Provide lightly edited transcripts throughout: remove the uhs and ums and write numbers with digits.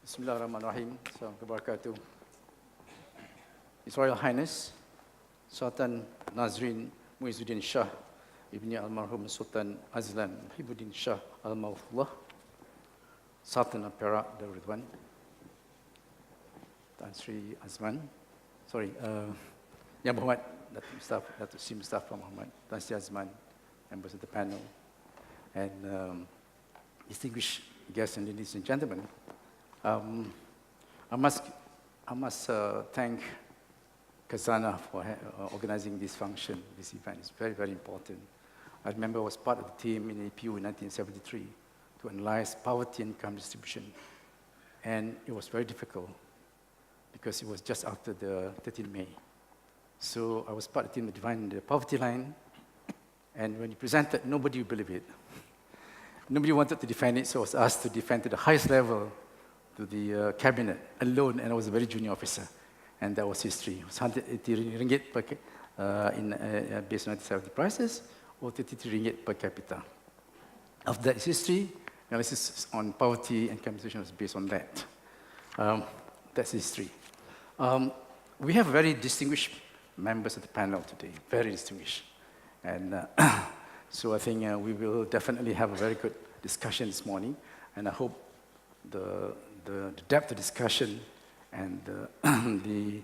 Bismillahirrahmanirrahim. Assalamualaikum wabarakatuh. His Royal Highness Sultan Nazrin Muizzuddin Shah Ibni Almarhum Sultan Azlan Muhibbuddin Shah Al-Mawfullah, Sultan of Perak Darul Ridwan, Tan Sri Azman, Yang Berhormat Datuk Sri Mustafa Muhammad, Tan Sri Azman, members of the panel, and distinguished guests and ladies and gentlemen. I must thank Khazanah for organizing this function, this event. It's very, very important. I remember I was part of the team in APU in 1973 to analyze poverty and income distribution. And it was very difficult because it was just after the 13th May. So I was part of the team that defined the poverty line. And when you presented, nobody would believe it. Nobody wanted to defend it, so I was asked to defend to the highest level, to the cabinet alone, and I was a very junior officer. And that was history. It was 180 ringgit per, based on 1970 prices, or 33 ringgit per capita. Of that history, analysis on poverty and compensation was based on that. That's history. We have very distinguished members of the panel today, very distinguished. And so I think we will definitely have a very good discussion this morning, and I hope the depth of discussion and the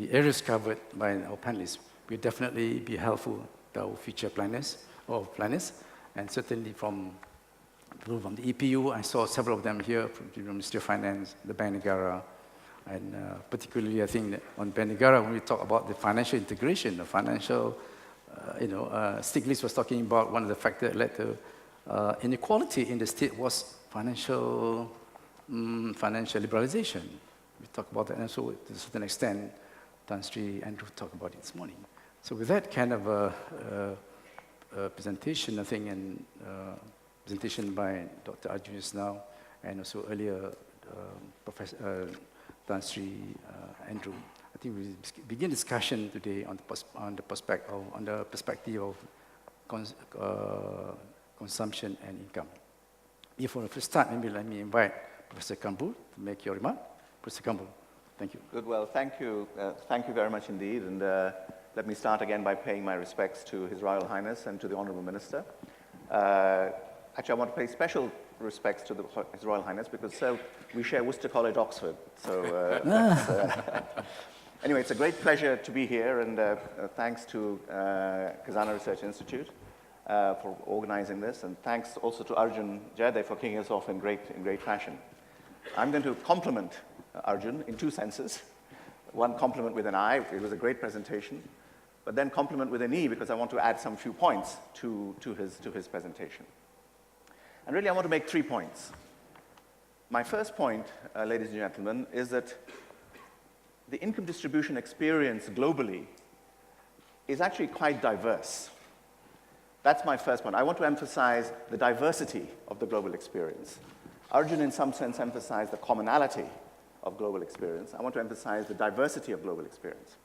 areas covered by our panelists will definitely be helpful to our future planners, and certainly from the EPU. I saw several of them here, from the Ministry of Finance, the Bank Negara, and particularly I think that on Bank Negara, when we talk about the financial integration, the financial, Stiglitz was talking about one of the factors that led to inequality in the state was financial liberalization. We talk about that, and so to a certain extent, Tan Sri Andrew talked about it this morning. So with that kind of presentation, I think, and presentation by Dr. Arjun just now, and also earlier Professor Tan Sri Andrew, I think we begin discussion today on the perspective of consumption and income. Before we start, maybe let me invite Professor Kambul to make your remark. Professor Kambul, thank you. Good, well, thank you very much indeed. And let me start again by paying my respects to His Royal Highness and to the Honourable Minister. Actually, I want to pay special respects to His Royal Highness because we share Worcester College, Oxford. So anyway, it's a great pleasure to be here, and thanks to Khazanah Research Institute for organizing this, and thanks also to Arjun Jayade for kicking us off in great fashion. I'm going to compliment Arjun in two senses. One, compliment with an I, it was a great presentation, but then compliment with an E because I want to add some few points to his presentation. And really I want to make 3 points. My first point, ladies and gentlemen, is that the income distribution experience globally is actually quite diverse. That's my first point. I want to emphasize the diversity of the global experience. Arjun, in some sense, emphasized the commonality of global experience. I want to emphasize the diversity of global experience.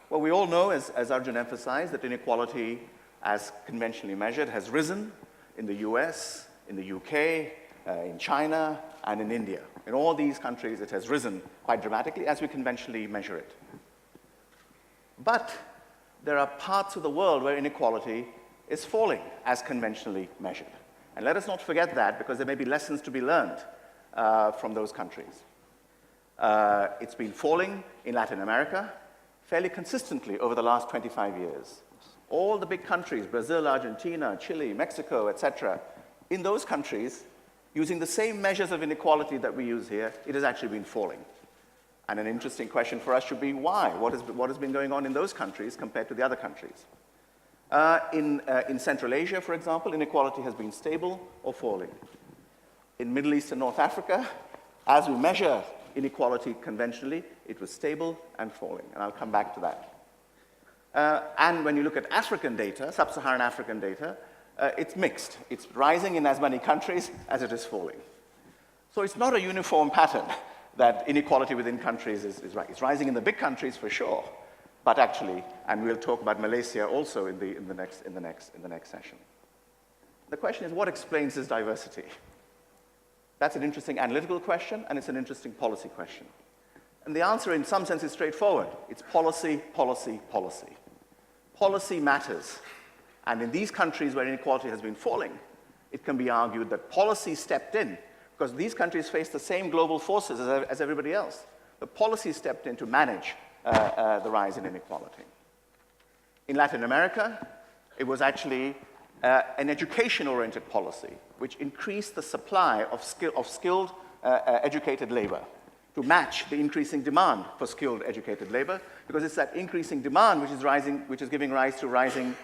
Well, we all know, as Arjun emphasized, that inequality, as conventionally measured, has risen in the US, in the UK, in China, and in India. In all these countries, it has risen quite dramatically as we conventionally measure it. But there are parts of the world where inequality is falling as conventionally measured. And let us not forget that, because there may be lessons to be learned from those countries. It's been falling in Latin America fairly consistently over the last 25 years. All the big countries, Brazil, Argentina, Chile, Mexico, etc., in those countries, using the same measures of inequality that we use here, it has actually been falling. And an interesting question for us should be why? What has been going on in those countries compared to the other countries? In Central Asia, for example, inequality has been stable or falling. In Middle East and North Africa, as we measure inequality conventionally, it was stable and falling, and I'll come back to that. And when you look at African data, sub-Saharan African data, it's mixed. It's rising in as many countries as it is falling. So it's not a uniform pattern that inequality within countries is right. It's rising in the big countries for sure, but actually, and we'll talk about Malaysia also in the next session. The question is, what explains this diversity? That's an interesting analytical question, and it's an interesting policy question. And the answer, in some sense, is straightforward. It's policy, policy, policy. Policy matters. And in these countries where inequality has been falling, it can be argued that policy stepped in, because these countries face the same global forces as everybody else. The policy stepped in to manage the rise in inequality. In Latin America, it was actually an education-oriented policy, which increased the supply of skilled, educated labor to match the increasing demand for skilled, educated labor, because it's that increasing demand which is giving rise to rising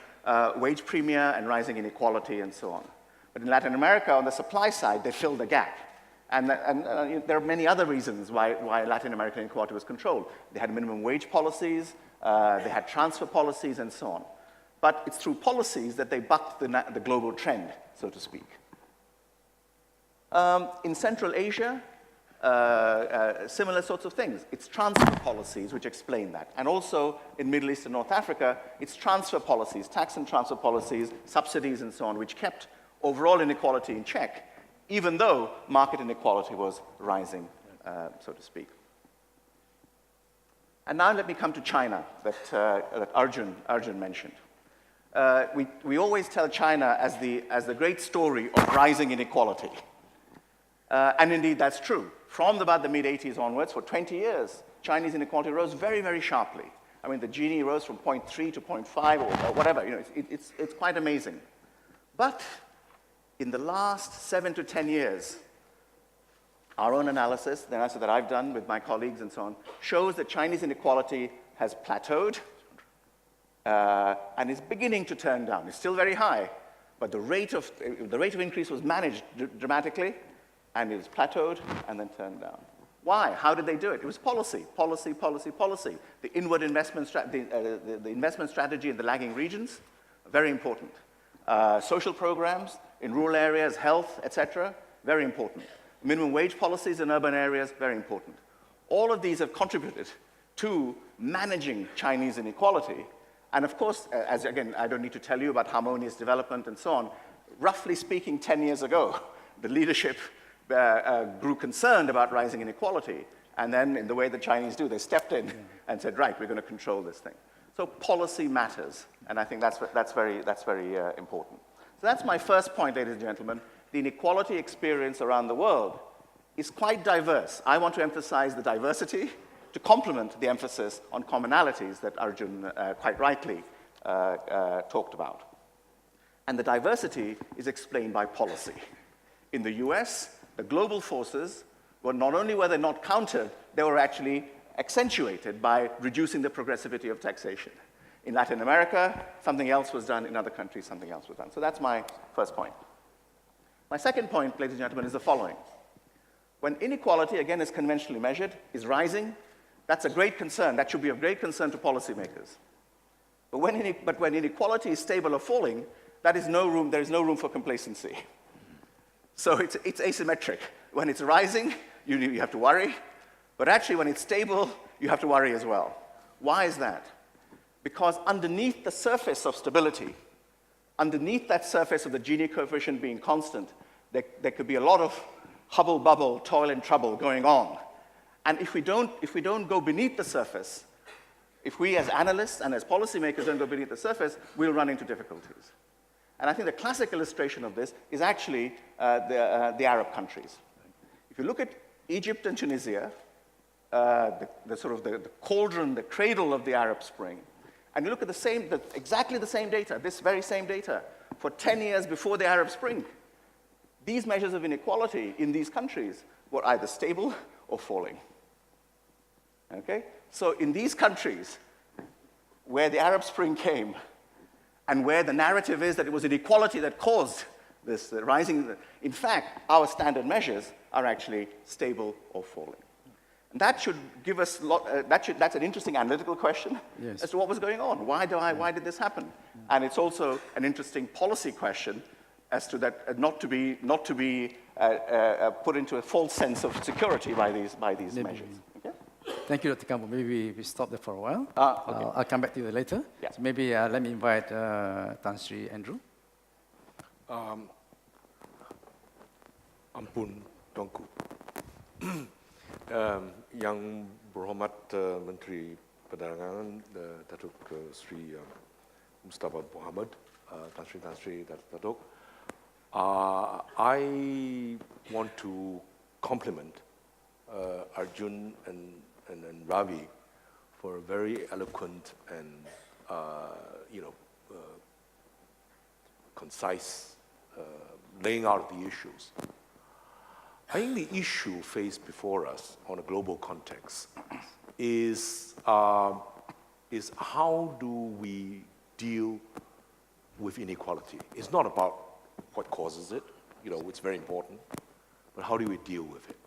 wage premia and rising inequality and so on. But in Latin America, on the supply side, they filled the gap. And there are many other reasons why Latin American inequality was controlled. They had minimum wage policies, they had transfer policies, and so on. But it's through policies that they bucked the global trend, so to speak. In Central Asia, similar sorts of things. It's transfer policies which explain that. And also in Middle East and North Africa, it's transfer policies, tax and transfer policies, subsidies and so on, which kept overall inequality in check, even though market inequality was rising, so to speak. And now let me come to China, that Arjun mentioned. We always tell China as the great story of rising inequality. And indeed, that's true. From about the mid-'80s onwards, for 20 years, Chinese inequality rose very, very sharply. I mean, the Gini rose from 0.3 to 0.5 or whatever. You know, it's quite amazing. But in the last 7 to 10 years, our own analysis, the analysis that I've done with my colleagues and so on, shows that Chinese inequality has plateaued and is beginning to turn down. It's still very high, but the rate of increase was managed dramatically, and it was plateaued and then turned down. Why? How did they do it? It was policy, policy, policy, policy. The inward investment, the investment strategy in the lagging regions, very important. Social programs in rural areas, health, etc., very important. Minimum wage policies in urban areas, very important. All of these have contributed to managing Chinese inequality. And of course, as again, I don't need to tell you about harmonious development and so on. Roughly speaking, 10 years ago, the leadership grew concerned about rising inequality. And then, in the way the Chinese do, they stepped in and said, right, we're going to control this thing. So policy matters. And I think that's very important. So that's my first point, ladies and gentlemen. The inequality experience around the world is quite diverse. I want to emphasize the diversity to complement the emphasis on commonalities that Arjun quite rightly talked about. And the diversity is explained by policy. In the US, the global forces were not only were they not countered, they were actually accentuated by reducing the progressivity of taxation. In Latin America, something else was done. In other countries, something else was done. So that's my first point. My second point, ladies and gentlemen, is the following. When inequality, again, is conventionally measured, is rising, that's a great concern. That should be of great concern to policymakers. But when inequality is stable or falling, there is no room for complacency. So it's asymmetric. When it's rising, you have to worry. But actually, when it's stable, you have to worry as well. Why is that? Because underneath the surface of stability, underneath that surface of the Gini coefficient being constant, there could be a lot of hubble bubble, toil and trouble going on. And if we don't go beneath the surface, if we as analysts and as policymakers don't go beneath the surface, we'll run into difficulties. And I think the classic illustration of this is actually the Arab countries. If you look at Egypt and Tunisia, the cauldron, the cradle of the Arab Spring, and you look at exactly the same data, this very same data, for 10 years before the Arab Spring, these measures of inequality in these countries were either stable or falling. Okay? So in these countries, where the Arab Spring came, and where the narrative is that it was inequality that caused this rising, in fact, our standard measures are actually stable or falling. And that should give us, that's an interesting analytical question as to what was going on. Why did this happen? And it's also an interesting policy question as to that, not to be put into a false sense of security by these measures. Okay? Thank you, Dr. Campbell. Maybe we stop there for a while. Okay. I'll come back to you later. Yeah. So maybe let me invite Tan Sri Andrew. Ampun, Tuanku. Yang berhormat Menteri Perdagangan Datuk Sri Mustafa Muhammad, Tan Sri Datuk. I want to compliment Arjun and Ravi for a very eloquent and concise laying out of the issues. I think the issue faced before us on a global context is how do we deal with inequality? It's not about what causes it, it's very important, but how do we deal with it?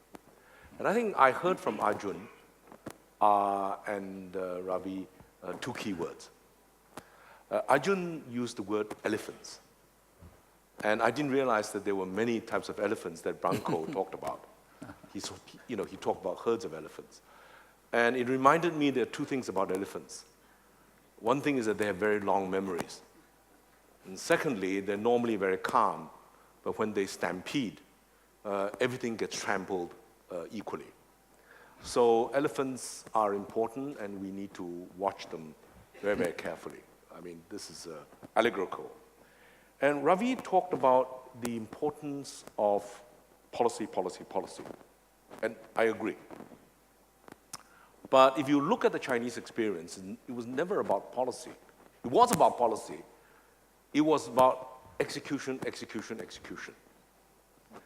And I think I heard from Arjun and Ravi two key words. Arjun used the word elephants. And I didn't realize that there were many types of elephants that Branko talked about. He talked about herds of elephants. And it reminded me there are two things about elephants. One thing is that they have very long memories. And secondly, they're normally very calm, but when they stampede, everything gets trampled equally. So elephants are important, and we need to watch them very, very carefully. I mean, this is allegorical. And Ravi talked about the importance of policy. And I agree. But if you look at the Chinese experience, it was never about policy. It was about policy. It was about execution.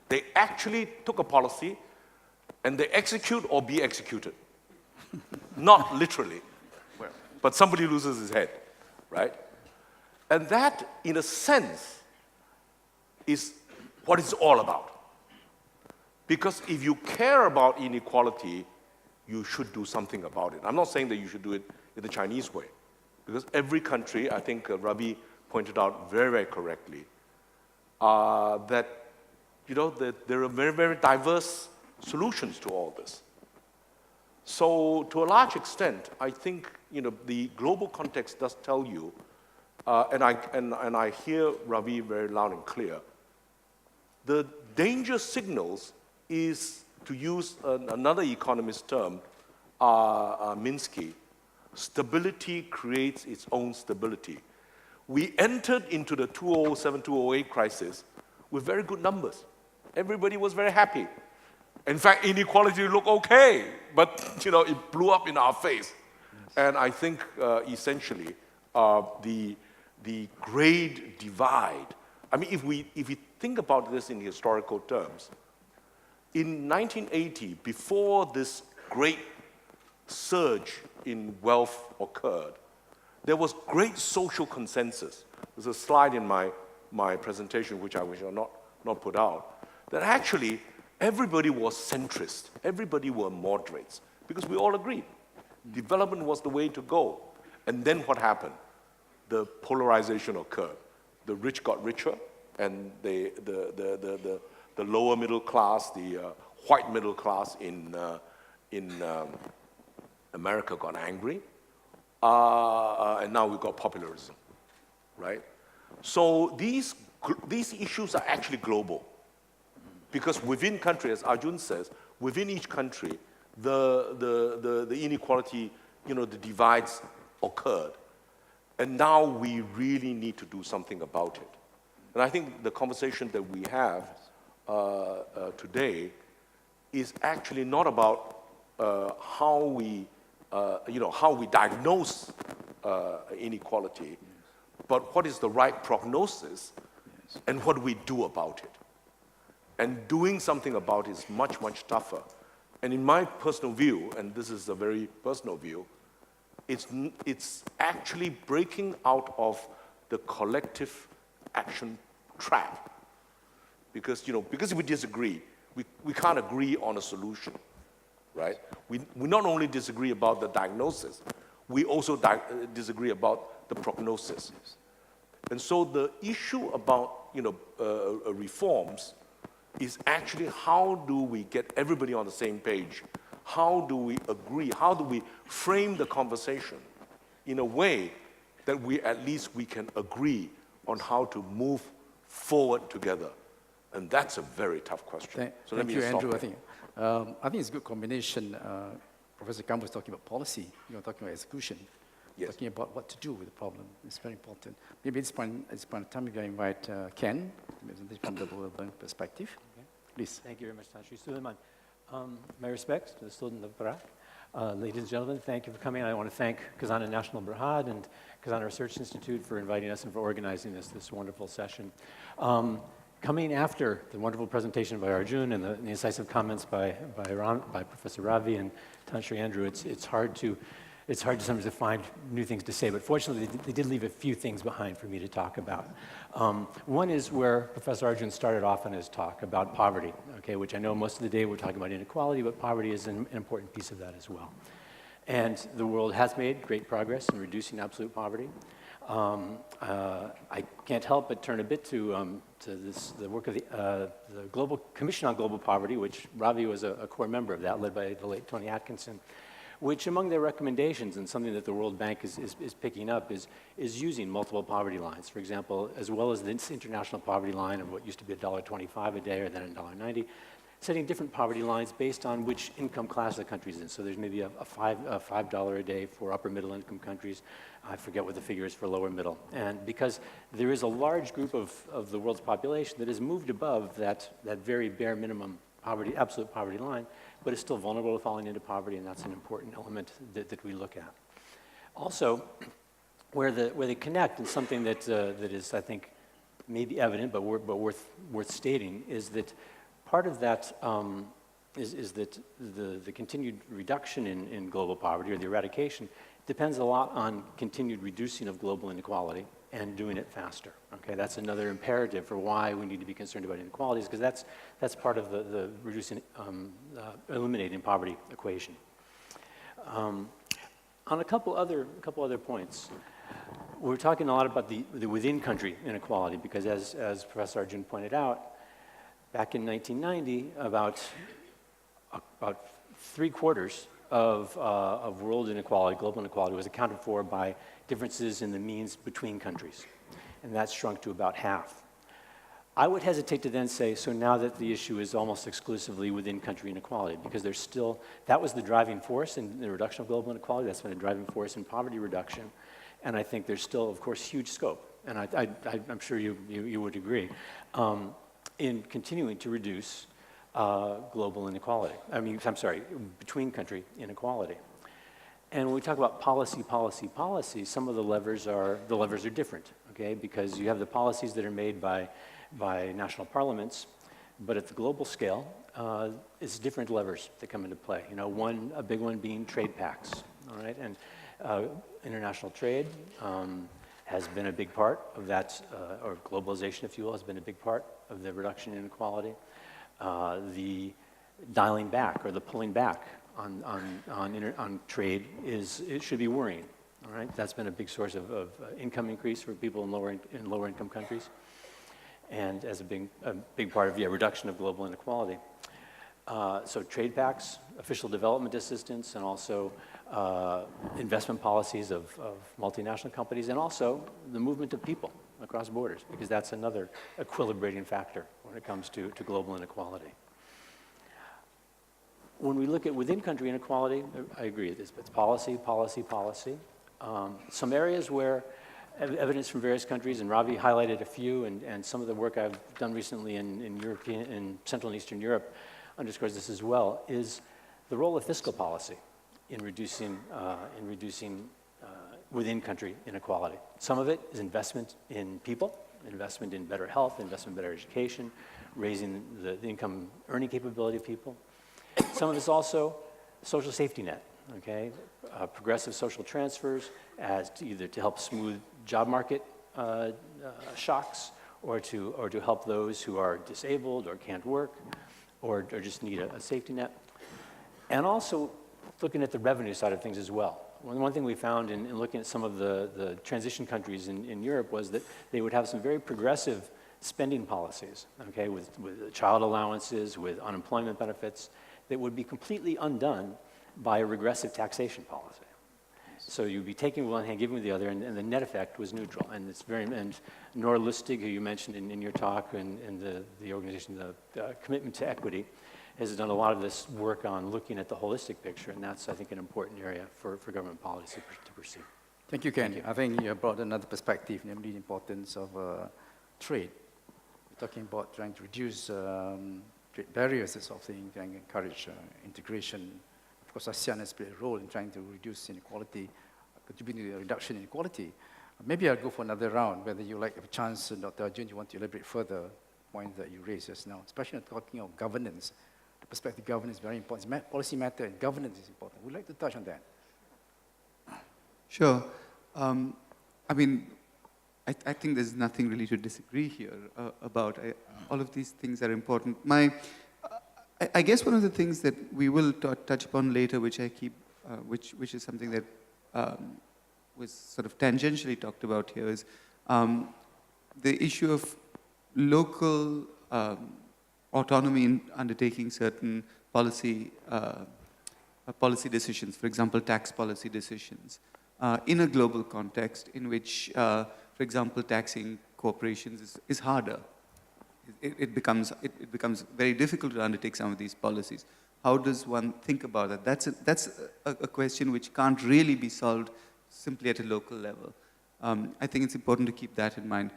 They actually took a policy and they execute or be executed. Not literally, but somebody loses his head, right? And that, in a sense, is what it's all about. Because if you care about inequality, you should do something about it. I'm not saying that you should do it in the Chinese way, because every country, I think Ravi pointed out very, very correctly, that there are very, very diverse solutions to all this. So to a large extent, I think the global context does tell you, and I hear Ravi very loud and clear, the danger signals is, to use another economist term, Minsky, stability creates its own stability. We entered into the 2007-2008 crisis with very good numbers. Everybody was very happy. In fact, inequality looked okay, but it blew up in our face. And I think essentially the grade divide. I mean, if we think about this in historical terms, in 1980, before this great surge in wealth occurred, there was great social consensus. There's a slide in my presentation, which I shall not put out, that actually everybody was centrist, everybody were moderates, because we all agreed. Development was the way to go. And then what happened? The polarization occurred. The rich got richer, and the lower middle class, the white middle class in America got angry, and now we've got populism, right? So these issues are actually global, because within country, as Arjun says, within each country, the inequality, the divides occurred. And now we really need to do something about it. And I think the conversation that we have today is actually not about how we diagnose inequality, but what is the right prognosis, and what do we do about it. And doing something about it is much, much tougher. And in my personal view, and this is a very personal view, it's actually breaking out of the collective action trap. Because if we disagree, we can't agree on a solution, right? We not only disagree about the diagnosis, we also disagree about the prognosis. And so the issue about reforms is actually how do we get everybody on the same page? How do we agree? How do we frame the conversation in a way that we can agree on how to move forward together? And that's a very tough question. So let Thank me you, just stop Andrew. there. I think it's a good combination. Professor Kang was talking about policy. You're talking about execution. Yes. Talking about what to do with the problem. It's very important. Maybe at this point in time, we're going to invite Ken, from the World Bank perspective. Okay. Please. Thank you very much, Tan Sri Sulaiman. My respects to the student of Perak. Ladies and gentlemen, thank you for coming. I want to thank Khazanah National Berhad and Khazanah Research Institute for inviting us and for organizing this wonderful session. Coming after the wonderful presentation by Arjun and the incisive comments by Professor Ravi and Tan Sri Andrew, it's hard to sometimes find new things to say, but fortunately they did leave a few things behind for me to talk about. One is where Professor Arjun started off in his talk about poverty, okay, which I know most of the day we're talking about inequality, but poverty is an important piece of that as well. And the world has made great progress in reducing absolute poverty. I can't help but turn a bit to the work of the Global Commission on Global Poverty, which Ravi was a core member of that, led by the late Tony Atkinson, which among their recommendations, and something that the World Bank is picking up, is using multiple poverty lines. For example, as well as this international poverty line of what used to be $1.25 a day or then $1.90, setting different poverty lines based on which income class the country's in. So there's maybe a $5 a day for upper middle income countries. I forget what the figure is for lower middle. And because there is a large group of the world's population that has moved above that very bare minimum poverty, absolute poverty line, but is still vulnerable to falling into poverty, and that's an important element that we look at. Also, where they connect, and something that is, I think, maybe evident, but worth stating, is that part of that is that the continued reduction in global poverty, or the eradication, depends a lot on continued reducing of global inequality and doing it faster. Okay, that's another imperative for why we need to be concerned about inequalities, because that's part of the reducing, eliminating poverty equation. On a couple other points, we're talking a lot about the within-country inequality, because as Professor Arjun pointed out, back in 1990, about 3/4 of world inequality, global inequality, was accounted for by differences in the means between countries, and that's shrunk to about half. I would hesitate to then say, so now that the issue is almost exclusively within country inequality, because there's still, that was the driving force in the reduction of global inequality, that's been a driving force in poverty reduction, and I think there's still, of course, huge scope, and I'm sure you would agree, in continuing to reduce global inequality. Between country inequality. And when we talk about policy, some of the levers are different, okay? Because you have the policies that are made by national parliaments, but at the global scale, it's different levers that come into play. You know, a big one being trade pacts, all right? And international trade has been a big part of that, or globalization, if you will, has been a big part of the reduction in inequality. The dialing back or the pulling back on trade it should be worrying. All right, that's been a big source of income increase for people in lower income countries, and as a big part of reduction of global inequality. So trade pacts, official development assistance, and also investment policies of multinational companies, and also the movement of people across borders, because that's another equilibrating factor when it comes to global inequality. When we look at within-country inequality, I agree, it's policy. Some areas where evidence from various countries, and Ravi highlighted a few, and some of the work I've done recently in Central and Eastern Europe underscores this as well, is the role of fiscal policy in reducing within-country inequality. Some of it is investment in people, investment in better health, investment in better education, raising the income earning capability of people. Some of it's also social safety net, okay? Progressive social transfers either to help smooth job market shocks, or to help those who are disabled or can't work, or just need a safety net. And also looking at the revenue side of things as well. One thing we found in looking at some of the transition countries in Europe was that they would have some very progressive spending policies, okay, with child allowances, with unemployment benefits, that would be completely undone by a regressive taxation policy. So you'd be taking with one hand, giving with the other, and the net effect was neutral. And it's very, and Nora Lustig, who you mentioned in your talk, and the organization, the Commitment to Equity, has done a lot of this work on looking at the holistic picture, and that's, I think, an important area for government policy to pursue. Thank you, Ken. I think you brought another perspective, namely the importance of trade. We're talking about trying to reduce trade barriers, that sort of thing, trying to encourage integration. Of course, ASEAN has played a role in trying to reduce inequality, contributing to the reduction in inequality. Maybe I'll go for another round, whether you like a chance, Dr. Arjun, you want to elaborate further points that you raised just now, especially talking of governance. The perspective of governance is very important. Policy matter and governance is important. We'd like to touch on that. Sure. I mean, I think there's nothing really to disagree here about. All of these things are important. I guess one of the things that we will touch upon later, which I keep, which is something that was sort of tangentially talked about here, is the issue of local autonomy in undertaking certain policy decisions, for example, tax policy decisions, in a global context in which, for example, taxing corporations is harder. It becomes very difficult to undertake some of these policies. How does one think about that? That's a question which can't really be solved simply at a local level. I think it's important to keep that in mind.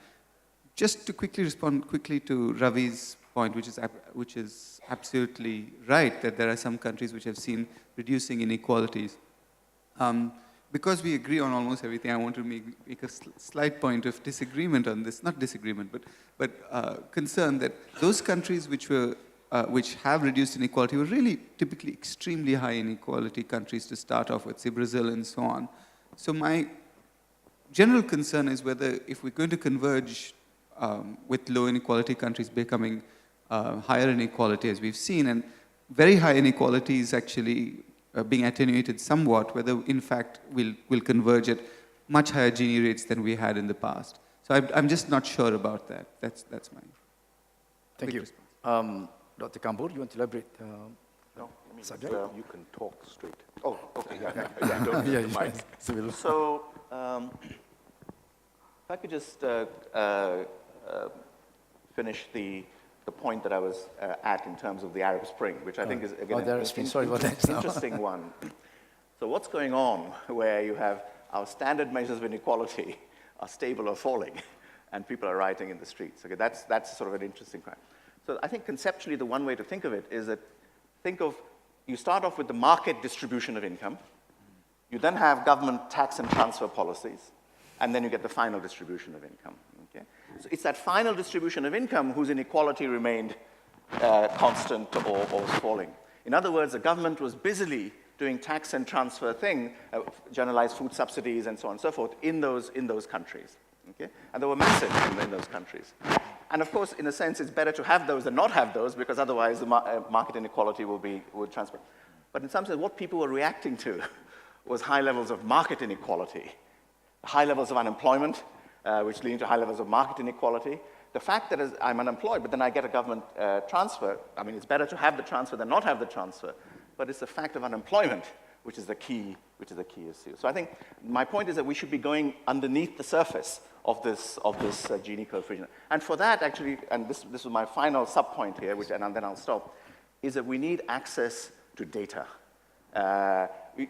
Just to quickly respond to Ravi's point, which is absolutely right, that there are some countries which have seen reducing inequalities. Because we agree on almost everything, I want to make a slight point of disagreement on this, not disagreement, but concern that those countries which have reduced inequality were really typically extremely high inequality countries to start off with, say Brazil and so on. So my general concern is whether if we're going to converge with low inequality countries becoming higher inequality as we've seen, and very high inequality is actually being attenuated somewhat, whether in fact we'll converge at much higher Gini rates than we had in the past. So I'm just not sure about that. That's my Thank you. Dr. Kambur, you want to elaborate? No, I mean, subject? you can talk straight. Oh, okay, yeah. Don't Yeah, need the mic. yeah. So, if I could just finish the point that I was at in terms of the Arab Spring, which I think is, again, the Arab Spring. Sorry about that. interesting one. So what's going on where you have our standard measures of inequality are stable or falling, and people are rioting in the streets? Okay, that's sort of an interesting crime. So I think conceptually the one way to think of it is that you start off with the market distribution of income, you then have government tax and transfer policies, and then you get the final distribution of income. Okay? So it's that final distribution of income whose inequality remained constant or was falling. In other words, the government was busily doing tax and transfer thing, generalized food subsidies and so on and so forth in those countries. Okay? And they were massive in those countries. And of course, in a sense, it's better to have those than not have those, because otherwise the market inequality would transfer. But in some sense, what people were reacting to was high levels of market inequality, high levels of unemployment, which lead to high levels of market inequality. The fact that I'm unemployed, but then I get a government transfer, I mean, it's better to have the transfer than not have the transfer, but it's the fact of unemployment which is the key issue. So I think my point is that we should be going underneath the surface of this Gini coefficient. And for that, actually, and this is my final sub-point here, and then I'll stop, is that we need access to data.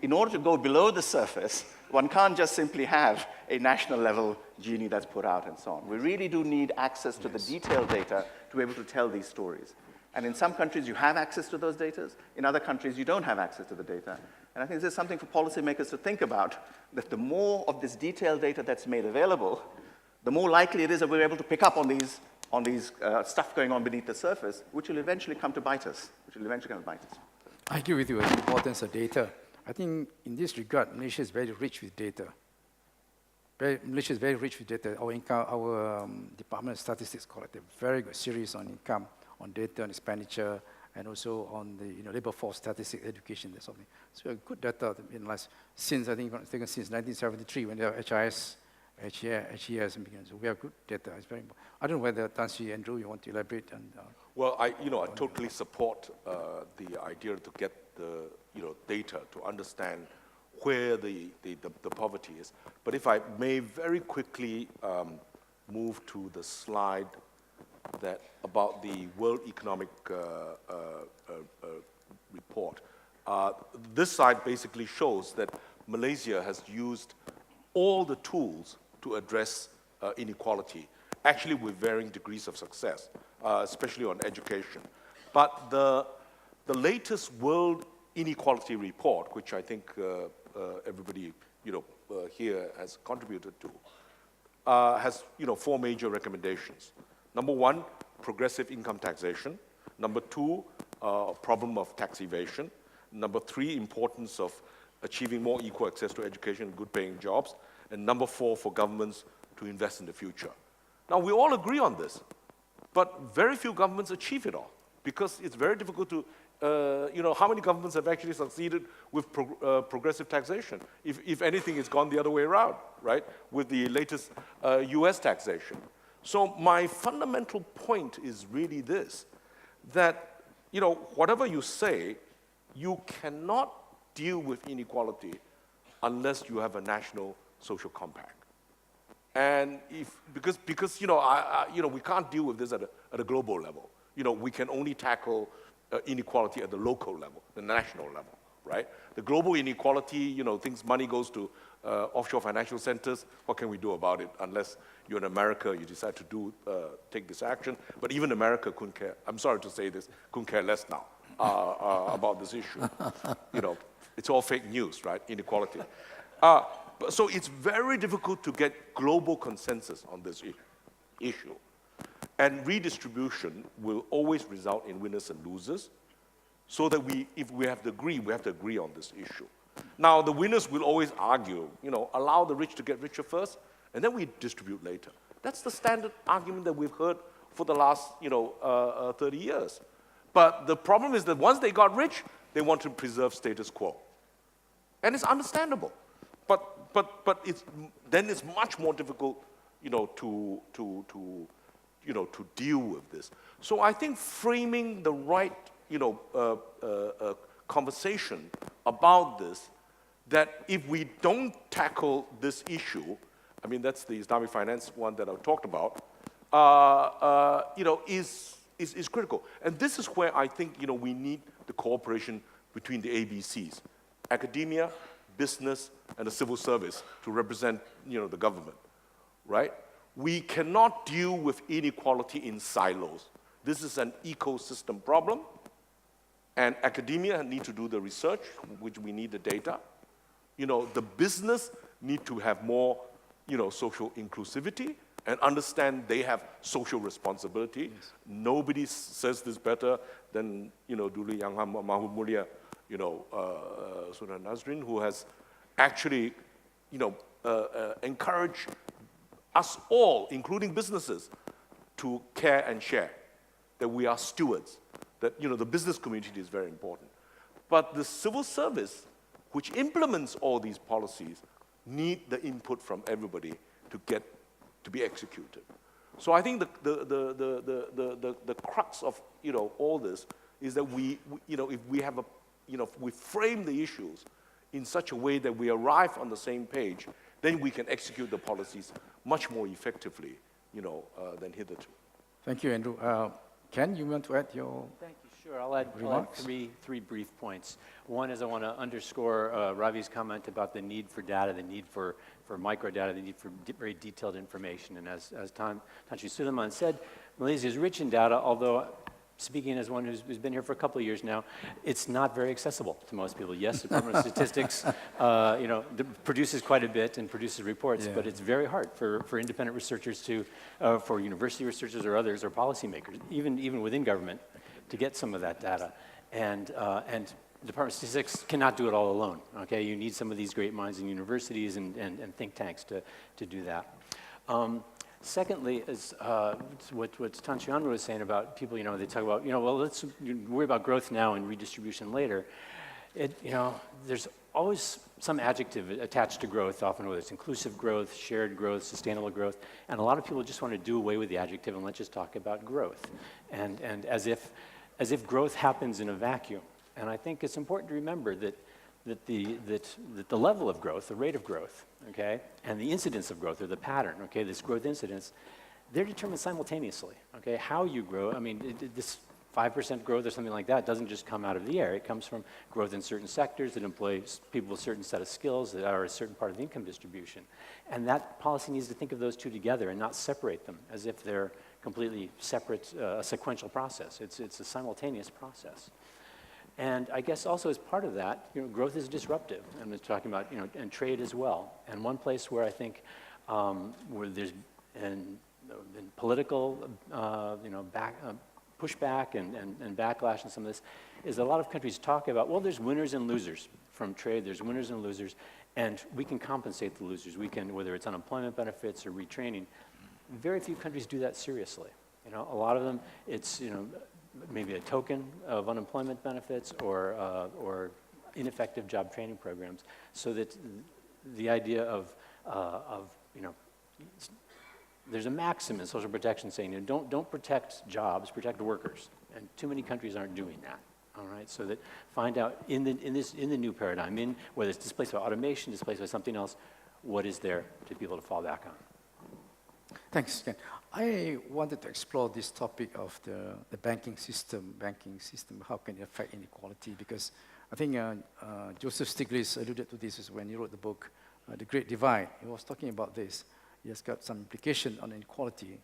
In order to go below the surface, one can't just simply have a national level Gini that's put out and so on. We really do need access to the detailed data to be able to tell these stories. And in some countries, you have access to those data. In other countries, you don't have access to the data. And I think this is something for policymakers to think about, that the more of this detailed data that's made available, the more likely it is that we're able to pick up on these stuff going on beneath the surface, which will eventually come to bite us, I agree with you on the importance of data. I think in this regard, Malaysia is very rich with data. Malaysia is very rich with data. Our Department of Statistics collected a very good series on income, on data, on expenditure, and also on the labor force statistics, education, that sort of thing. So good data in last since 1973 when the HIS began. So we have good data. It's very important. I don't know whether Tan Sri Andrew, you want to elaborate on. Well, I totally support the idea to get the data to understand where the poverty is. But if I may very quickly move to the slide about the World Economic Report. This slide basically shows that Malaysia has used all the tools to address inequality, actually with varying degrees of success, especially on education. But the latest World Inequality Report, which I think everybody here has contributed to, has 4 major recommendations. Number 1, progressive income taxation. Number 2, problem of tax evasion. Number 3, importance of achieving more equal access to education and good-paying jobs. And number 4, for governments to invest in the future. Now, we all agree on this, but very few governments achieve it all, because it's very difficult to, how many governments have actually succeeded with progressive taxation? If anything, it's gone the other way around, right, with the latest US taxation. So my fundamental point is really this, that, whatever you say, you cannot deal with inequality unless you have a national social compact. And because we can't deal with this at a global level. We can only tackle inequality at the local level, the national level, right? The global inequality, money goes to offshore financial centers. What can we do about it? Unless you're in America, you decide to take this action. But even America couldn't care. I'm sorry to say this, couldn't care less now about this issue. It's all fake news, right? Inequality. So it's very difficult to get global consensus on this issue. And redistribution will always result in winners and losers, so that if we have to agree, we have to agree on this issue. Now, the winners will always argue, allow the rich to get richer first, and then we distribute later. That's the standard argument that we've heard for the last, 30 years. But the problem is that once they got rich, they want to preserve status quo. And it's understandable. But then it's much more difficult, to deal with this. So I think framing the right, conversation about this, that if we don't tackle this issue, I mean, that's the Islamic finance one that I talked about, is critical. And this is where I think, we need the cooperation between the ABCs, academia, business, and the civil service to represent, the government, right? We cannot deal with inequality in silos. This is an ecosystem problem, and academia need to do the research, which we need the data. The business need to have more, social inclusivity and understand they have social responsibility. Yes. Nobody says this better than, Dulu Yang Mahmud Mulia, Sunan Nazrin, who has actually, encouraged us all, including businesses, to care and share, that we are stewards, that the business community is very important. But the civil service, which implements all these policies, need the input from everybody to be executed. So I think the crux of all this is that if we have if we frame the issues in such a way that we arrive on the same page, then we can execute the policies much more effectively, than hitherto. Thank you, Andrew. Ken, you want to add your... Thank you. Sure, I'll add three brief points. One is I want to underscore Ravi's comment about the need for data, the need for microdata, the need for very detailed information. And as Tansi Suleiman said, Malaysia is rich in data, although speaking as one who's been here for a couple of years now, it's not very accessible to most people. Yes, the Department of Statistics, produces quite a bit and produces reports, but it's very hard for independent researchers to, for university researchers or others or policymakers, even within government, to get some of that data. And the Department of Statistics cannot do it all alone. Okay, you need some of these great minds in universities and think tanks to do that. Secondly, is what Tan Chuan was saying about people, they talk about, well, let's worry about growth now and redistribution later. There's always some adjective attached to growth, often whether it's inclusive growth, shared growth, sustainable growth, and a lot of people just want to do away with the adjective and let's just talk about growth, and as if growth happens in a vacuum. And I think it's important to remember that that the level of growth, the rate of growth, okay, and the incidence of growth, or the pattern, okay, this growth incidence, they're determined simultaneously, okay? How you grow, I mean, this 5% growth or something like that doesn't just come out of the air. It comes from growth in certain sectors that employ people with a certain set of skills that are a certain part of the income distribution. And that policy needs to think of those two together and not separate them as if they're completely separate, a sequential process. It's a simultaneous process. And I guess also as part of that, you know, growth is disruptive. And we're talking about, you know, and trade as well. And one place where I think where there's been political, you know, pushback and backlash and some of this is a lot of countries talk about, well, there's winners and losers from trade. There's winners and losers, and we can compensate the losers. We can, whether it's unemployment benefits or retraining. Very few countries do that seriously. You know, a lot of them, it's, you know, maybe a token of unemployment benefits or ineffective job training programs, so that the idea of you know, there's a maxim in social protection saying, you know, don't protect jobs, protect workers, and too many countries aren't doing that. All right, so that find out in the new paradigm, whether it's displaced by automation, displaced by something else, what is there to be able to fall back on? Thanks, Ken. I wanted to explore this topic of the banking system, how can it affect inequality, because I think Joseph Stiglitz alluded to this when he wrote the book, The Great Divide. He was talking about this. He has got some implication on inequality.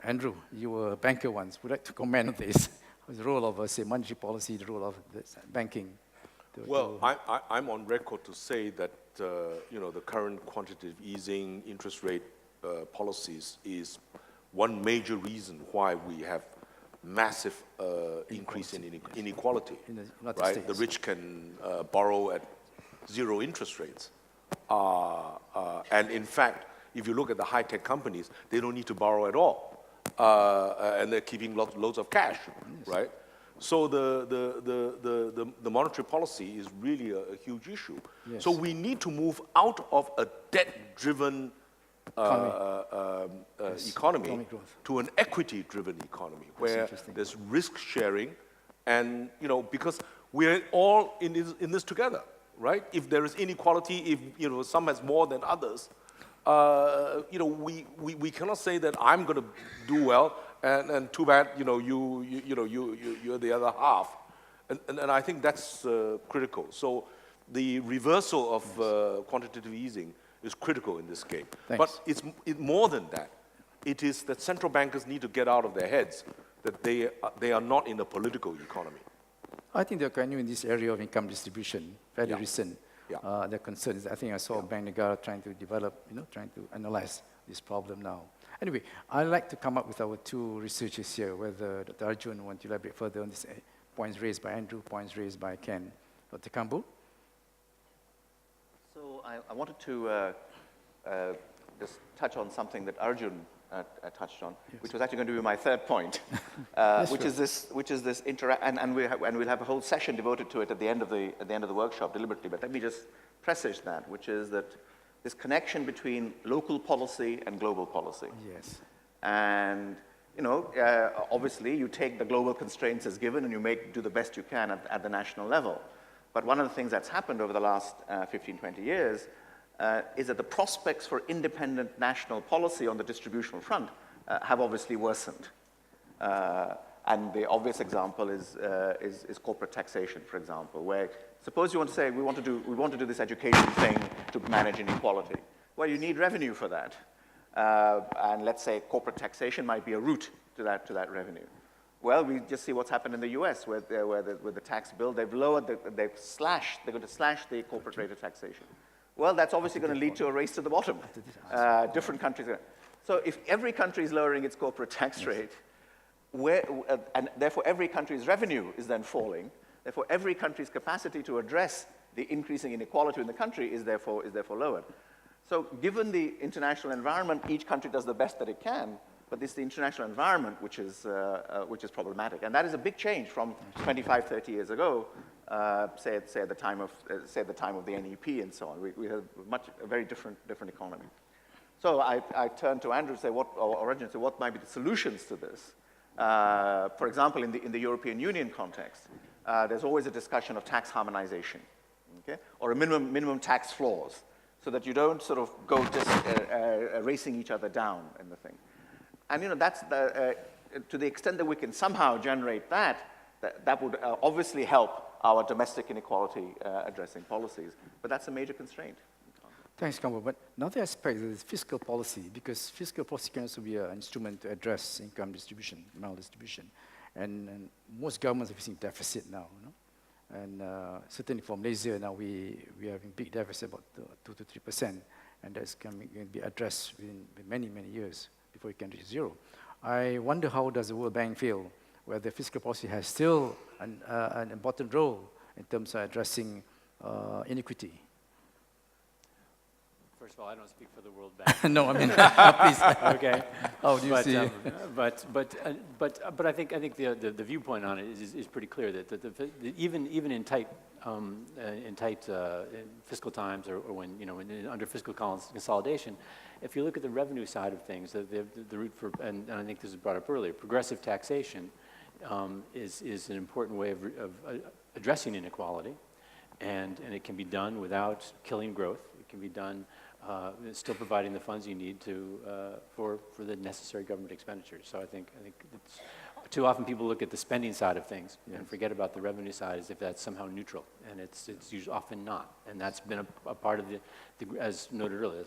Andrew, you were a banker once. Would you like to comment on this? The role of, say, monetary policy, the role of banking? Well, I'm on record to say that, you know, the current quantitative easing interest rate policies is one major reason why we have massive increase in inequality, right? The rich can borrow at 0 interest rates. And in fact, if you look at the high-tech companies, they don't need to borrow at all. And they're keeping loads of cash, right? So the monetary policy is really a huge issue. Yes. So we need to move out of a debt-driven economy to an equity-driven economy, where there's risk sharing, and, you know, because we're all in this together, right? If there is inequality, if, you know, some has more than others, you know, we cannot say that I'm going to do well, and too bad, you know, you're the other half, and I think that's critical. So the reversal of quantitative easing is critical in this game. Thanks. But it's more than that. It is that central bankers need to get out of their heads that they are not in a political economy. I think they're kind of in this area of income distribution, very recent. Yeah. Their concerns. I think I saw Bank Negara trying to develop, you know, trying to analyze this problem now. Anyway, I'd like to come up with our 2 researchers here, whether Dr. Arjun wants to elaborate further on these points raised by Andrew, points raised by Ken. Dr. Kambu? So I wanted to just touch on something that Arjun touched on, which was actually going to be my 3rd point, which is this and we'll have a whole session devoted to it at the end of the workshop deliberately. But let me just presage that, which is that this connection between local policy and global policy. Yes. And, you know, obviously you take the global constraints as given and you do the best you can at the national level. But one of the things that's happened over the last 15, 20 years is that the prospects for independent national policy on the distributional front have obviously worsened. And the obvious example is corporate taxation, for example, where suppose you want to say we want to do this education thing to manage inequality. Well, you need revenue for that, and let's say corporate taxation might be a route to that revenue. Well, we just see what's happened in the U.S. with the tax bill. They're going to slash the corporate rate of taxation. Well, that's obviously going to lead to a race to the bottom. Different countries. So if every country is lowering its corporate tax rate, and therefore every country's revenue is then falling, therefore every country's capacity to address the increasing inequality in the country is therefore lowered. So given the international environment, each country does the best that it can, but it's the international environment which is problematic. And that is a big change from 25, 30 years ago, say at the time of the NEP and so on. We have a very different economy. So I turn to Andrew to say what might be the solutions to this. For example, in the European Union context, there's always a discussion of tax harmonization. okay? Or a minimum tax floors, so that you don't sort of go just racing each other down in the thing. And that's to the extent that we can somehow generate that would obviously help our domestic inequality addressing policies. But that's a major constraint. Thanks, Kambo. But another aspect is fiscal policy, because fiscal policy can also be an instrument to address income distribution, maldistribution. And most governments are facing deficit now. And certainly for Malaysia now, we are having big deficit, about 2 to 3%, and that's going to be addressed within many, many years before it can reach zero. I wonder how does the World Bank feel, whether fiscal policy has still an important role in terms of addressing inequity. First of all, I don't speak for the World Bank. No, I mean, please. Okay. How do you see? But I think the viewpoint on it is pretty clear that even in tight fiscal times or when under fiscal consolidation, if you look at the revenue side of things, the route for and I think this was brought up earlier, progressive taxation is an important way of addressing inequality, and it can be done without killing growth. It can be done still providing the funds you need for the necessary government expenditures. So I think it's, too often people look at the spending side of things and forget about the revenue side as if that's somehow neutral, and it's usually often not. And that's been a part of as noted earlier,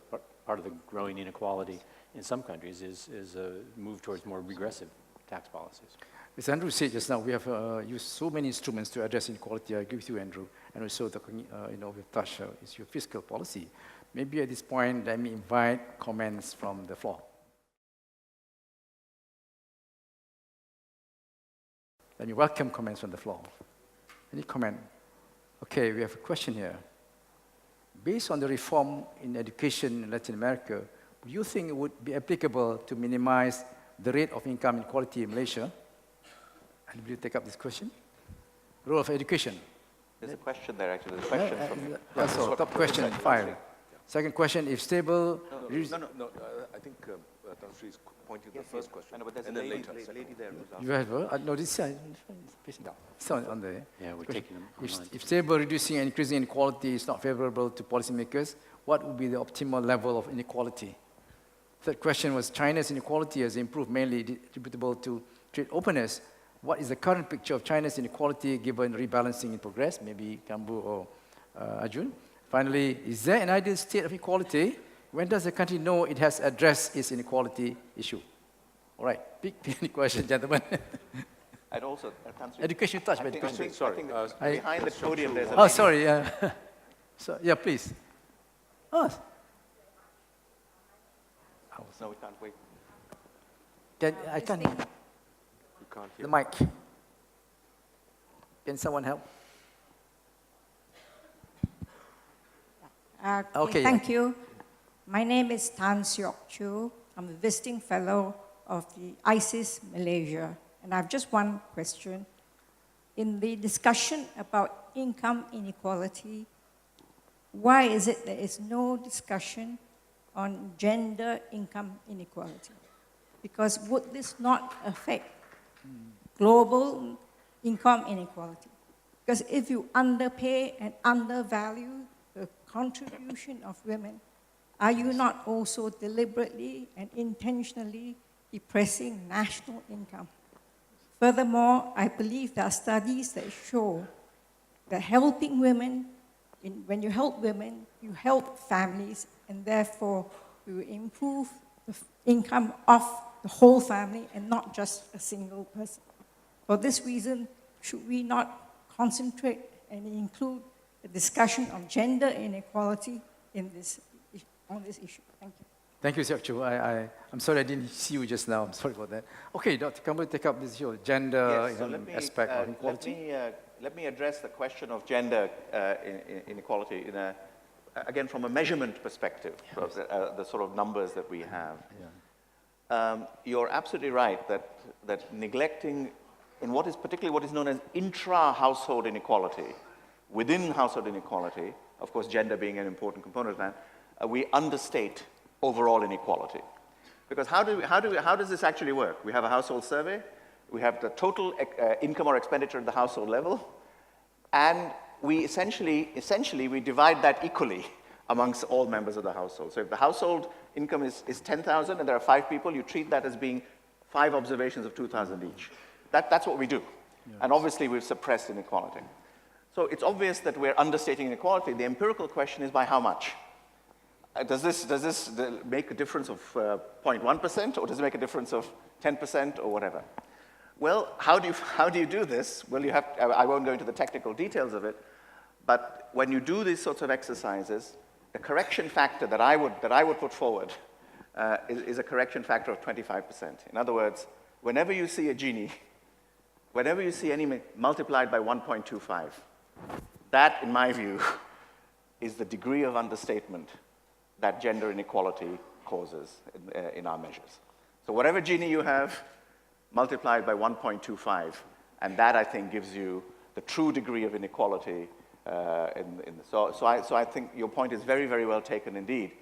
part of the growing inequality in some countries is a move towards more regressive tax policies. As Andrew said just now, we have used so many instruments to address inequality. I agree with you, Andrew. And also, we've touched is your fiscal policy. Maybe at this point, let me invite comments from the floor. Let me welcome comments from the floor. Any comment? Okay, we have a question here. Based on the reform in education in Latin America, do you think it would be applicable to minimize the rate of income inequality in Malaysia? And will you take up this question? Role of education. There's a question there, actually. There's a question from That's all. Top question, 5. Second question, if stable... No, I think Tanushree is pointing to the first question. But there's and a then lady, later. lady there who's asking. You have no, this side. It's on there. Yeah, we're taking them online. If stable, reducing, and increasing inequality is not favorable to policymakers, what would be the optimal level of inequality? Third question was, China's inequality has improved, mainly attributable to trade openness. What is the current picture of China's inequality given rebalancing in progress? Maybe Kambu or Arjun. Finally, is there an ideal state of equality? When does the country know it has addressed its inequality issue? All right, big question, gentlemen. And also, Education touch, education. Sorry, behind the podium there's a Oh, lady. sorry. So, yeah, please. Oh. No, we can't wait. I can't. You can't hear. The mic. Can someone help? Okay, thank you. My name is Tan Siok Chu. I'm a visiting fellow of the ISIS Malaysia. And I have just one question. In the discussion about income inequality, why is it there is no discussion on gender income inequality? Because would this not affect global income inequality? Because if you underpay and undervalue the contribution of women, are you not also deliberately and intentionally depressing national income? Furthermore, I believe there are studies that show that helping women, when you help women, you help families, and therefore you improve the income of the whole family and not just a single person. For this reason, should we not concentrate and include a discussion of gender inequality on this issue? Thank you. Thank you, Siok Chu. I'm sorry I didn't see you just now. I'm sorry about that. Okay, Dr. Kambu, take up this gender aspect of inequality. Let me address the question of gender inequality again from a measurement perspective, the sort of numbers that we have. Yeah. You're absolutely right that neglecting in particularly what is known as intra-household inequality, within household inequality, of course gender being an important component of that, we understate overall inequality. Because how does this actually work? We have a household survey, we have the total income or expenditure at the household level, and we essentially we divide that equally amongst all members of the household. So if the household income is 10,000 and there are 5 people, you treat that as being 5 observations of 2,000 each. That's what we do. Yes. And obviously we've suppressed inequality. So it's obvious that we're understating inequality. The empirical question is by how much? Does this make a difference of 0.1%, or does it make a difference of 10% or whatever? Well, how do you do this? Well, I won't go into the technical details of it, but when you do these sorts of exercises, the correction factor that I would put forward is a correction factor of 25%. In other words, whenever you see a Gini, whenever you see any multiplied by 1.25, that, in my view, is the degree of understatement that gender inequality causes in our measures. So whatever Gini you have, multiplied by 1.25, and that, I think, gives you the true degree of inequality. So I think your point is very, very well taken indeed,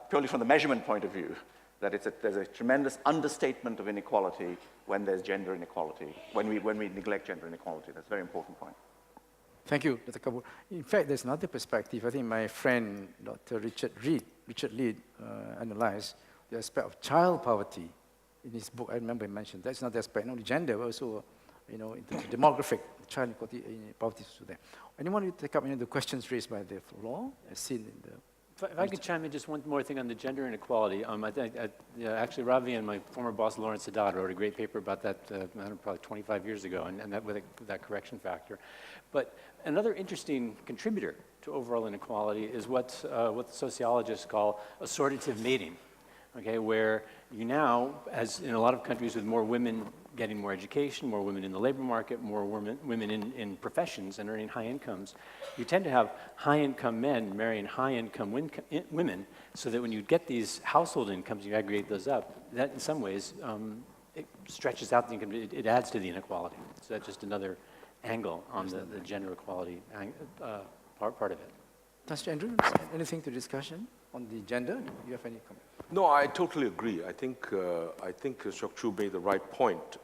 purely from the measurement point of view, that there's a tremendous understatement of inequality when there's gender inequality, when we neglect gender inequality. That's a very important point. Thank you, Dr. Kabul. In fact, there's another perspective. I think my friend, Dr. Richard Reed, analyzed the aspect of child poverty in his book. I remember he mentioned that's not the aspect, not only gender, but also, in terms of demographic, child poverty is there. Anyone who take up any of the questions raised by the floor, as seen in the... If I could chime in just one more thing on the gender inequality. Actually, Ravi and my former boss, Lawrence Haddad, wrote a great paper about that, I don't know, probably 25 years ago, and that with that correction factor. But another interesting contributor to overall inequality is what sociologists call assortative mating, okay, where you now, as in a lot of countries with more women getting more education, more women in the labor market, more women in professions and earning high incomes, you tend to have high-income men marrying high-income women, so that when you get these household incomes, you aggregate those up, that in some ways, it stretches out the income, it adds to the inequality. So that's just another angle on the gender equality part of it. Dr. Andrew, anything to discussion on the gender? Do you have any comment? No, I totally agree. I think Sok Chu made the right point,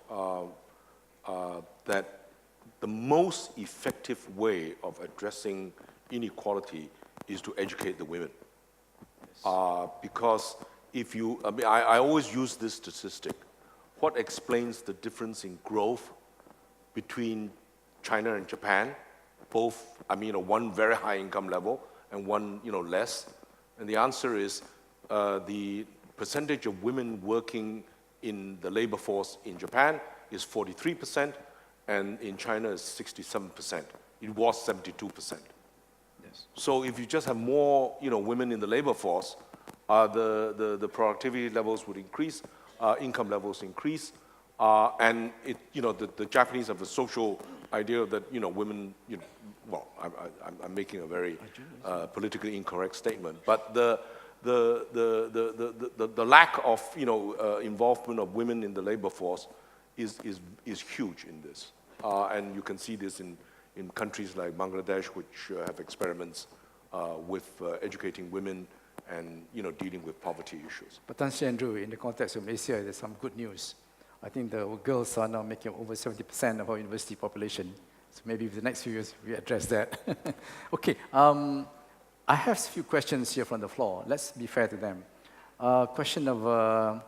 that the most effective way of addressing inequality is to educate the women. Yes. Because if you, I always use this statistic. What explains the difference in growth between China and Japan? Both, one very high income level and one, less. And the answer is the percentage of women working in the labor force in Japan is 43%, and in China is 67%. It was 72%. Yes. So if you just have more, women in the labor force, the productivity levels would increase, income levels increase, and the Japanese have a social idea that women, well, I'm making a very politically incorrect statement, but the lack of involvement of women in the labor force is huge in this, and you can see this in countries like Bangladesh, which have experiments with educating women and dealing with poverty issues. But Tan Sri Andrew, in the context of Malaysia, there's some good news. I think the girls are now making over 70% of our university population. So maybe in the next few years we address that. Okay, I have a few questions here from the floor. Let's be fair to them. Question of,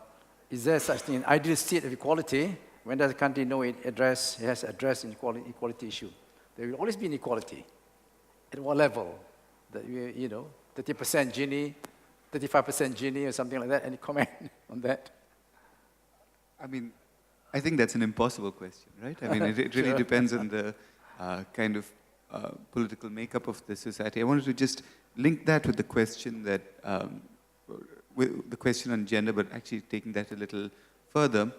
is there such thing, an ideal state of equality? When does the country know it has addressed equality issue? There will always be inequality. At what level? That 30% Gini, 35% Gini, or something like that. Any comment on that? I think that's an impossible question, right? It really depends on the kind of political makeup of the society. I wanted to just link that with the question that, with the question on gender, but actually taking that a little further.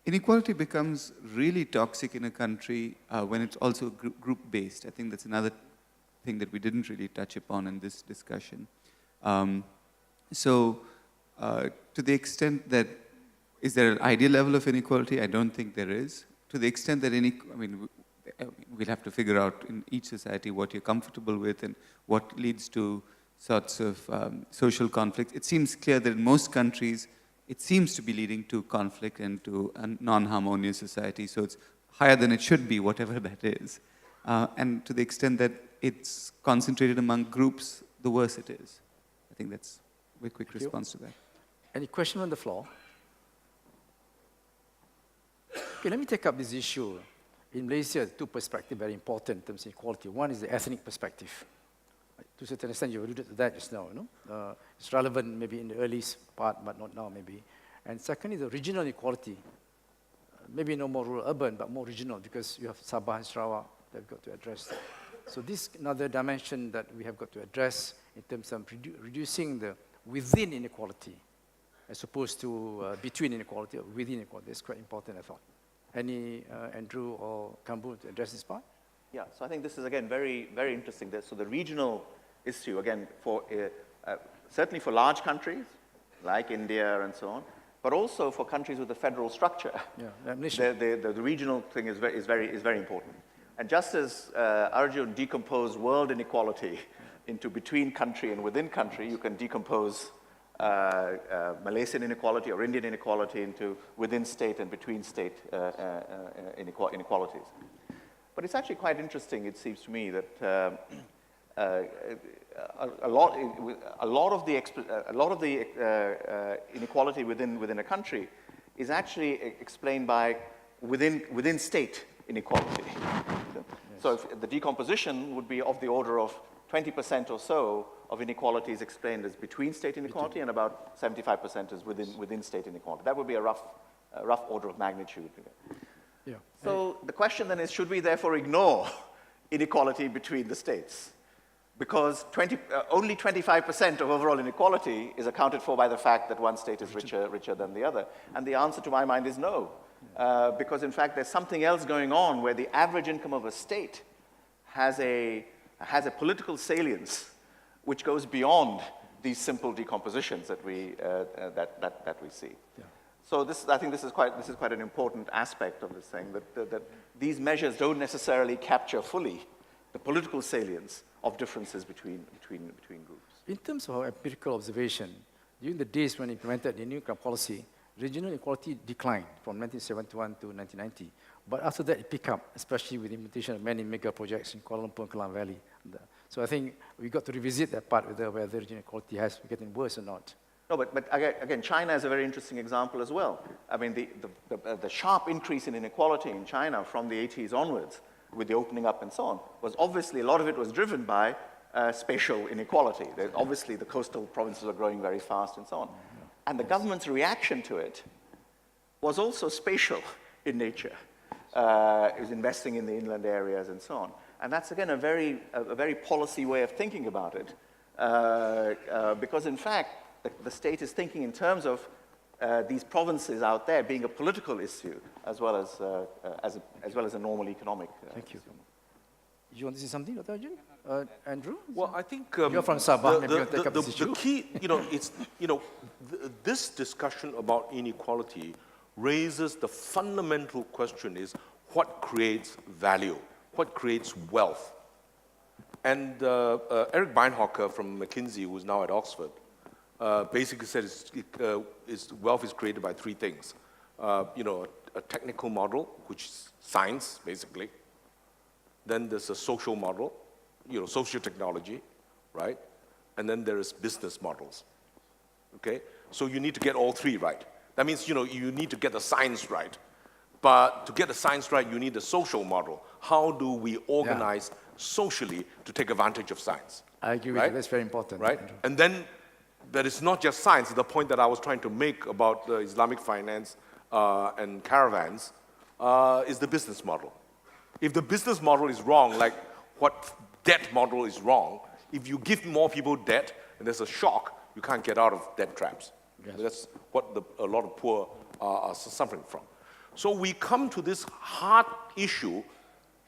Inequality becomes really toxic in a country when it's also group-based. I think that's another thing that we didn't really touch upon in this discussion. To the extent that, is there an ideal level of inequality? I don't think there is. To the extent that we'll have to figure out in each society what you're comfortable with and what leads to sorts of social conflict. It seems clear that in most countries, it seems to be leading to conflict and to a non-harmonious society. So it's higher than it should be, whatever that is. And to the extent that it's concentrated among groups, the worse it is. I think that's a very quick response to that. Any question on the floor? Okay, let me take up this issue. In Malaysia, two perspectives very important in terms of equality. One is the ethnic perspective. To a certain extent, you alluded to that just now. It's relevant maybe in the early part, but not now maybe. And second is the regional equality. Maybe no more rural urban, but more regional, because you have Sabah and Sarawak that we've got to address. So this is another dimension that we have got to address in terms of reducing the within inequality, as opposed to between inequality or within inequality. That's quite important, I thought. Any Andrew or Kambu to address this part? Yeah, so I think this is, again, very, very interesting. So the regional issue, again, for certainly for large countries, like India and so on, but also for countries with a federal structure. Yeah, the regional thing is very important. And just as Arjun decomposed world inequality into between country and within country, you can decompose Malaysian inequality or Indian inequality into within state and between state inequalities. But it's actually quite interesting, it seems to me, that a lot of the inequality within a country is actually explained by within state inequality. So if the decomposition would be of the order of 20% or so of inequality is explained as between state inequality, and about 75% is within state inequality. That would be a rough order of magnitude. Yeah. So the question then is, should we therefore ignore inequality between the states? Because only 25% of overall inequality is accounted for by the fact that one state is richer than the other. And the answer to my mind is no. Because in fact, there's something else going on where the average income of a state has a political salience which goes beyond these simple decompositions that we see. Yeah. So I think this is quite an important aspect of this thing, that these measures don't necessarily capture fully the political salience of differences between groups. In terms of our empirical observation, during the days when implemented the new policy, regional equality declined from 1971 to 1990. But after that, it picked up, especially with the implementation of many mega projects in Kuala Lumpur and Klang Valley. So I think we got to revisit that part, whether regional equality has getting worse or not. No, but again, China is a very interesting example as well. I mean, the sharp increase in inequality in China from the 80s onwards, with the opening up and so on, was obviously, a lot of it was driven by spatial inequality. Obviously, the coastal provinces are growing very fast and so on. And the government's reaction to it was also spatial in nature. It was investing in the inland areas and so on. And that's, again, a very policy way of thinking about it. Because, in fact, the state is thinking in terms of these provinces out there being a political issue as well as a normal economic Thank you. issue. You want to say something, Dr. Arjun? Andrew? Well, I think you're from Sabah. Maybe you take up this issue. The key, this discussion about inequality raises the fundamental question: is what creates value, what creates wealth? And Eric Beinhocker from McKinsey, who's now at Oxford, basically said wealth is created by three things. A technical model, which is science, basically. Then there's a social model, social technology, right? And then there is business models, okay? So you need to get all three right. That means, you need to get the science right. But to get the science right, you need a social model. How do we organize socially to take advantage of science? I agree with you. That's very important. Right? Andrew. And then that is not just science. The point that I was trying to make about Islamic finance and caravans is the business model. If the business model is wrong, like what debt model is wrong, if you give more people debt and there's a shock, you can't get out of debt traps. Yes. That's what a lot of poor are suffering from. So we come to this hard issue.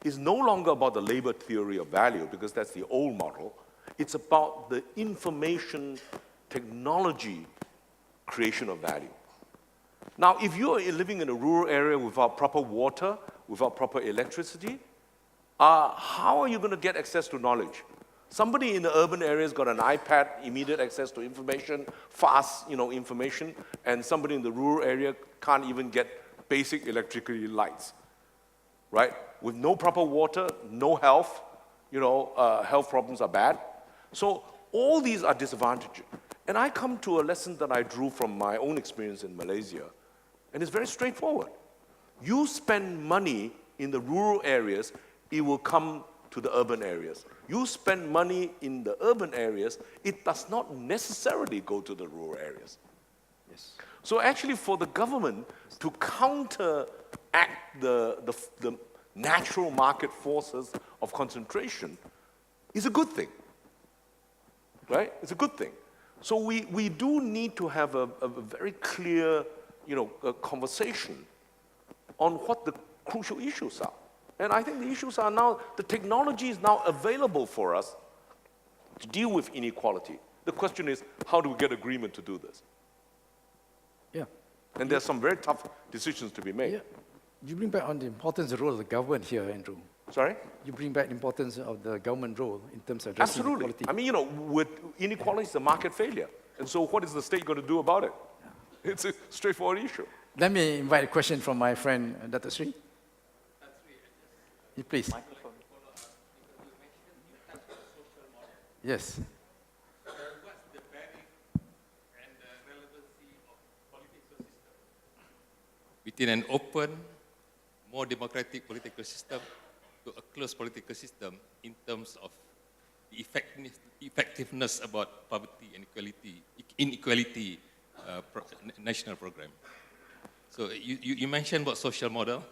Is no longer about the labor theory of value, because that's the old model. It's about the information technology creation of value. Now, if you're living in a rural area without proper water, without proper electricity, how are you going to get access to knowledge? Somebody in the urban area has got an iPad, immediate access to information, fast, information, and somebody in the rural area can't even get basic electrical lights. right? With no proper water, no health, health problems are bad. So all these are disadvantages. And I come to a lesson that I drew from my own experience in Malaysia, and it's very straightforward. You spend money in the rural areas, it will come to the urban areas. You spend money in the urban areas, it does not necessarily go to the rural areas. Yes. So actually for the government to counteract the natural market forces of concentration is a good thing, right? It's a good thing. So we do need to have a very clear, a conversation on what the crucial issues are. And I think the issues are now, the technology is now available for us to deal with inequality. The question is, how do we get agreement to do this? Yeah. And there's some very tough decisions to be made. Yeah. You bring back on the importance of the role of the government here, Andrew. Sorry? You bring back the importance of the government role in terms of addressing Absolutely. inequality. I mean, with inequality is a market failure. And so what is the state going to do about it? Yeah. It's a straightforward issue. Let me invite a question from my friend, Dr. Sri. Please. Microphone. Yes. What's the bearing and the relevancy of political system between an open, more democratic political system to a closed political system in terms of the effectiveness about poverty and inequality national program? So you mentioned about social model.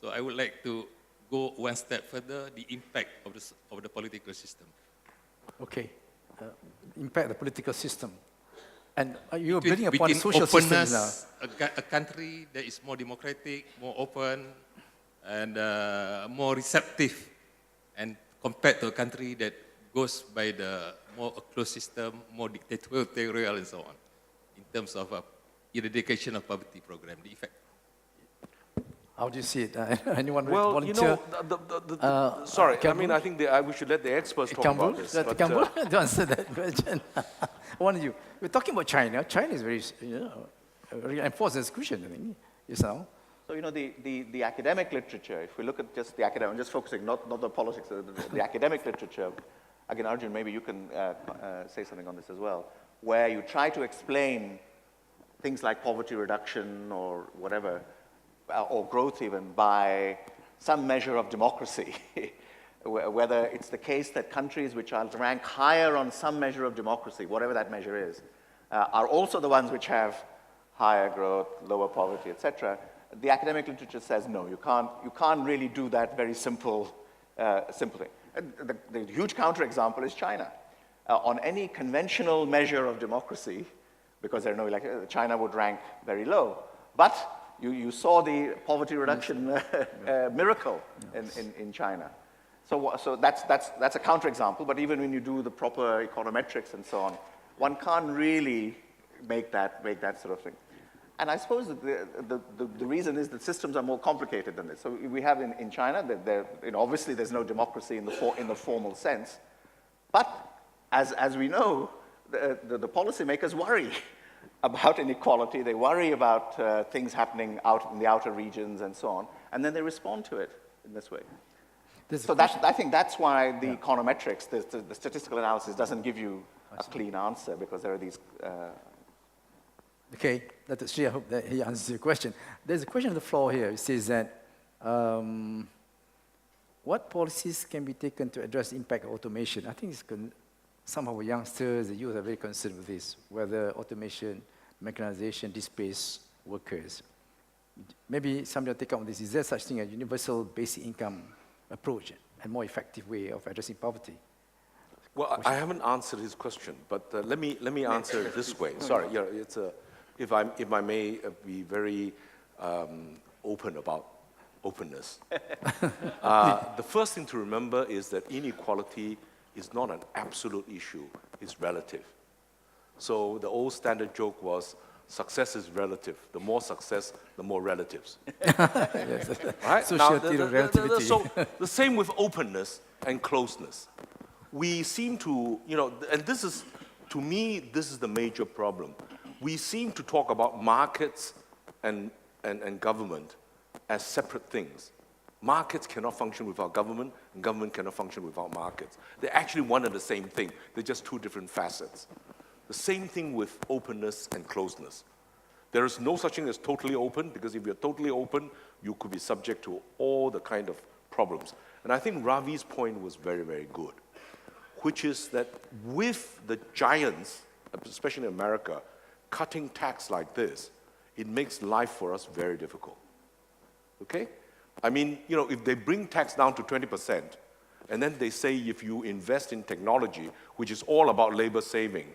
So I would like to go one step further, the impact of the political system. Okay. Impact the political system. And you're building upon social systems now. A country that is more democratic, more open, and more receptive, and compared to a country that goes by the more closed system, more dictatorial and so on, in terms of eradication of poverty program, the effect. How do you see it? Anyone Well, volunteer? sorry, I mean, Campbell? I think we should let the experts talk Campbell? about this. Let Campbell to answer that question. One of you. We're talking about China. China is very, enforced execution, I think. So, the academic literature, if we look at just the academic, I'm just focusing, not the politics, the academic literature, again, Arjun, maybe you can say something on this as well, where you try to explain things like poverty reduction or whatever, or growth even, by some measure of democracy. Whether it's the case that countries which are ranked higher on some measure of democracy, whatever that measure is, are also the ones which have higher growth, lower poverty, etc. The academic literature says no, you can't really do that very simple thing. The huge counterexample is China. On any conventional measure of democracy, because there are no elections, China would rank very low. But you saw the poverty reduction miracle in China. So that's a counterexample, but even when you do the proper econometrics and so on, one can't really make that sort of thing. And I suppose that the reason is that systems are more complicated than this. So we have in China, obviously there's no democracy in the formal sense, but as we know, the policymakers worry about inequality, they worry about things happening out in the outer regions and so on, and then they respond to it in this way. So I think that's why the econometrics, the statistical analysis doesn't give you a clean answer, because there are these... Okay, Dr. Sri, I hope that he answers your question. There's a question on the floor here. It says that, what policies can be taken to address the impact of automation? I think some of our youngsters, the youth are very concerned with this, whether automation, mechanization displace workers. Maybe somebody will take up on this. Is there such thing as universal basic income approach and more effective way of addressing poverty? Well, I haven't answered his question, but let me answer it this way. Sorry, it's if I may be very open about openness. The first thing to remember is that inequality is not an absolute issue, it's relative. So the old standard joke was, success is relative. The more success, the more relatives. Yes. Right? Social Now, theory of relativity. so the same with openness and closeness. We seem to, and this is, to me, this is the major problem. We seem to talk about markets and government as separate things. Markets cannot function without government, and government cannot function without markets. They're actually one and the same thing. They're just two different facets. The same thing with openness and closeness. There is no such thing as totally open, because if you're totally open, you could be subject to all the kind of problems. And I think Ravi's point was very, very good, which is that with the giants, especially in America, cutting tax like this, it makes life for us very difficult. Okay? I mean, you know, if they bring tax down to 20%, and then they say if you invest in technology, which is all about labor saving,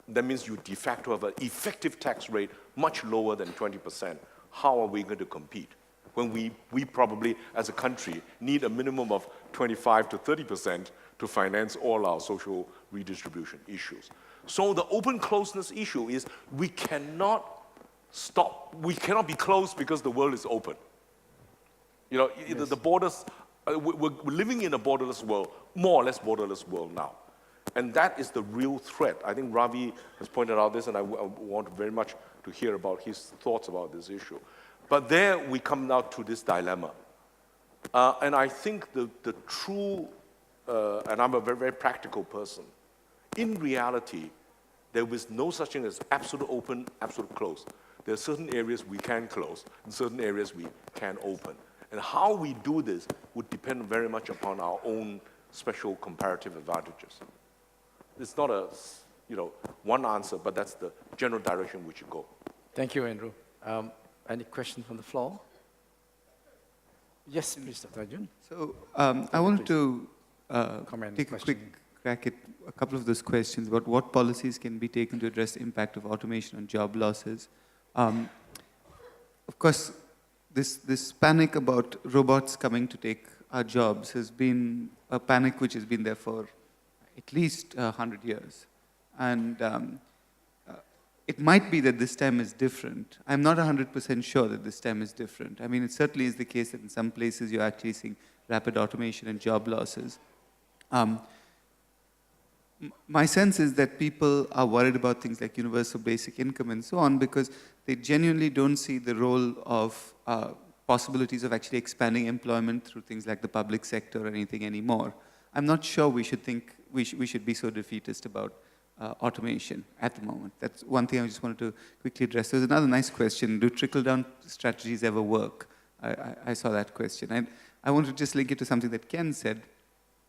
that means you de facto have an effective tax rate much lower than 20%. How are we going to compete? When we probably, as a country, need a minimum of 25 to 30% to finance all our social redistribution issues. So the open closeness issue is we cannot be closed because the world is open. You know, yes. The borders, we're living in a borderless world, more or less borderless world now. And that is the real threat. I think Ravi has pointed out this, and I want very much to hear about his thoughts about this issue. But there we come now to this dilemma. And I think the true, and I'm a very, very practical person, in reality, there is no such thing as absolute open, absolute close. There are certain areas we can close, and certain areas we can open. And how we do this would depend very much upon our own special comparative advantages. It's not a, you know, one answer, but that's the general direction we should go. Thank you, Andrew. Any questions from the floor? Yes, please, Dr. Arjun. So I wanted to take a question. quick crack at a couple of those questions about what policies can be taken to address the impact of automation on job losses. Of course, this panic about robots coming to take our jobs has been a panic which has been there for at least 100 years. And it might be that this time is different. I'm not 100% sure that this time is different. I mean, it certainly is the case that in some places you're actually seeing rapid automation and job losses. My sense is that people are worried about things like universal basic income and so on because they genuinely don't see the role of possibilities of actually expanding employment through things like the public sector or anything anymore. I'm not sure we should think we should be so defeatist about automation at the moment. That's one thing I just wanted to quickly address. There's another nice question. Do trickle-down strategies ever work? I saw that question. And I want to just link it to something that Ken said,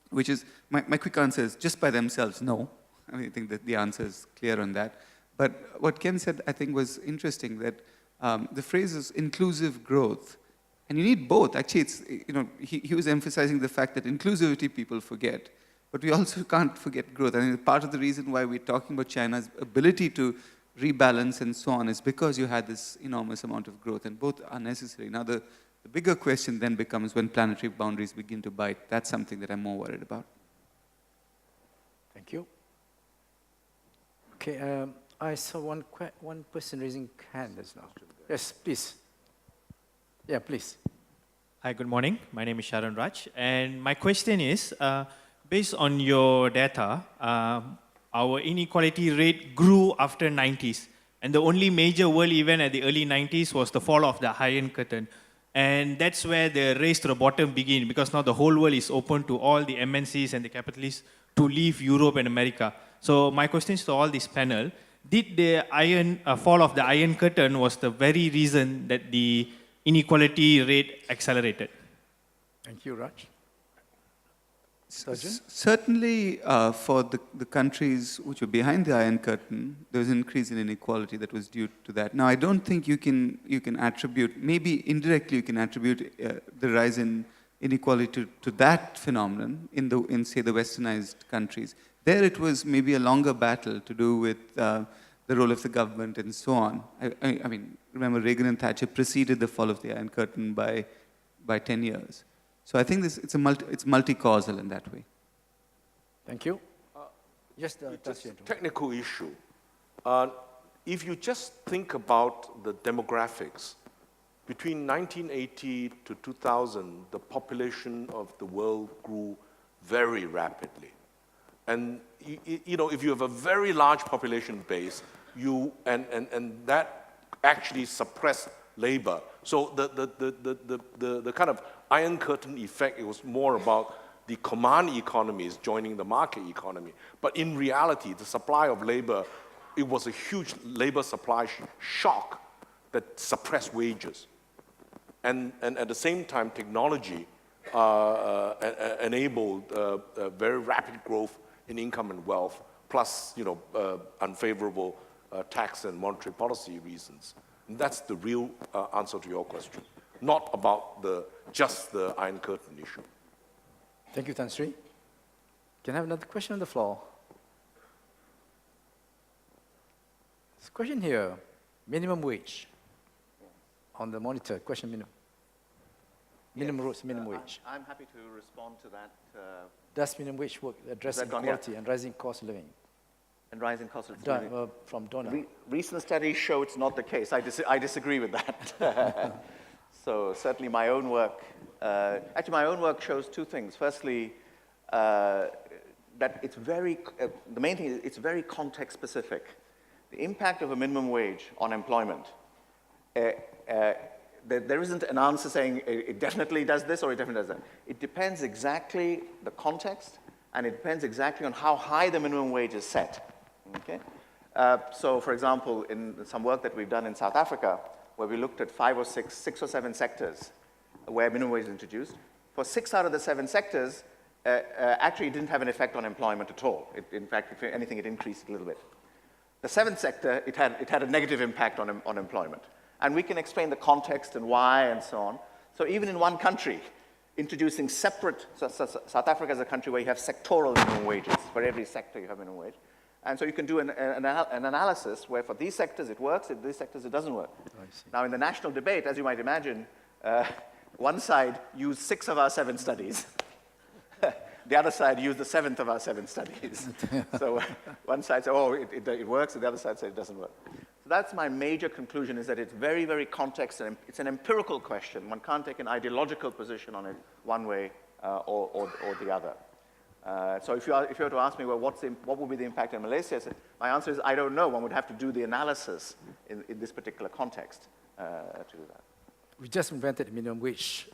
which is, my quick answer is just by themselves, no. I mean, I think that the answer is clear on that. But what Ken said, I think, was interesting, that the phrase is inclusive growth. And you need both. Actually, it's, you know, he was emphasizing the fact that inclusivity people forget. But we also can't forget growth. I think part of the reason why we're talking about China's ability to rebalance and so on is because you had this enormous amount of growth, and both are necessary. Now, the bigger question then becomes when planetary boundaries begin to bite. That's something that I'm more worried about. Thank you. Okay, I saw one person raising hand just now. Yes, please. Yeah, please. Hi, good morning. My name is Sharon Raj. And my question is, based on your data, our inequality rate grew after 90s. And the only major world event at the early 90s was the fall of the Iron Curtain. And that's where the race to the bottom began, because now the whole world is open to all the MNCs and the capitalists to leave Europe and America. So my question is to all this panel, did the fall of the Iron Curtain was the very reason that the inequality rate accelerated? Thank you, Raj. Certainly, for the countries which were behind the Iron Curtain, there was an increase in inequality that was due to that. Now, I don't think you can attribute, maybe indirectly you can attribute the rise in inequality to that phenomenon in say the westernized countries. There, it was maybe a longer battle to do with the role of the government and so on. I mean, remember Reagan and Thatcher preceded the fall of the Iron Curtain by 10 years. So I think it's multi-causal in that way. Thank you. Just a technical issue. If you just think about the demographics, between 1980 to 2000, the population of the world grew very rapidly. And you know, if you have a very large population base, and that actually suppressed labor. So the kind of Iron Curtain effect, it was more about the command economies joining the market economy. But in reality, the supply of labor, it was a huge labor supply shock that suppressed wages. And at the same time, technology enabled very rapid growth in income and wealth, plus unfavorable tax and monetary policy reasons. And that's the real answer to your question, not about just the Iron Curtain issue. Thank you, Tan Sri. Can I have another question on the floor? There's a question here, minimum wage. On the monitor, question minimum wage. I'm happy to respond to that. Does minimum wage work, address inequality and rising cost of living? And rising cost of living. From Donna. Recent studies show it's not the case. I disagree with that. So certainly my own work, actually my own work shows two things. Firstly, that it's the main thing is it's very context specific. The impact of a minimum wage on employment, there isn't an answer saying it definitely does this or it definitely does that. It depends exactly the context, and it depends exactly on how high the minimum wage is set. Okay? So for example, in some work that we've done in South Africa, where we looked at 6 or 7 sectors where minimum wage is introduced, for 6 out of the 7 sectors, actually it didn't have an effect on employment at all. In fact, if anything, it increased a little bit. The 7th sector, it had a negative impact on employment. And we can explain the context and why and so on. So even in one country, introducing separate, South Africa is a country where you have sectoral minimum wages. For every sector you have minimum wage. And so you can do an analysis where for these sectors it works, in these sectors it doesn't work. Now in the national debate, as you might imagine, one side used 6 of our 7 studies. The other side used the 7th of our 7 studies. So one side said, oh, it works, and the other side said it doesn't work. So that's my major conclusion, is that it's very, very context, and it's an empirical question. One can't take an ideological position on it one way or the other. So if you were to ask me, well, what would be the impact in Malaysia? My answer is, I don't know. One would have to do the analysis in this particular context to do that. We just invented minimum wage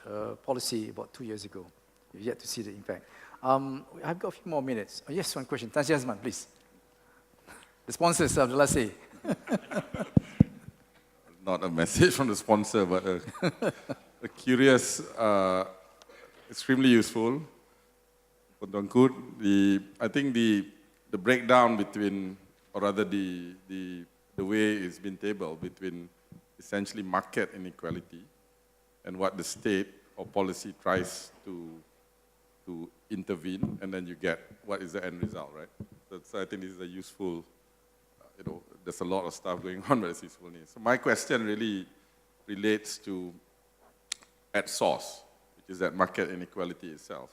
policy about 2 years ago. We've yet to see the impact. I've got a few more minutes. Oh, yes, one question. Tan Sri Azman, please. The sponsors of the last day. Not a message from the sponsor, but a curious, extremely useful. I think the breakdown between, or rather the way it's been tabled between essentially market inequality and what the state or policy tries to intervene, and then you get what is the end result, right? So I think this is a useful, there's a lot of stuff going on, but it's useful. So my question really relates to at source, which is that market inequality itself.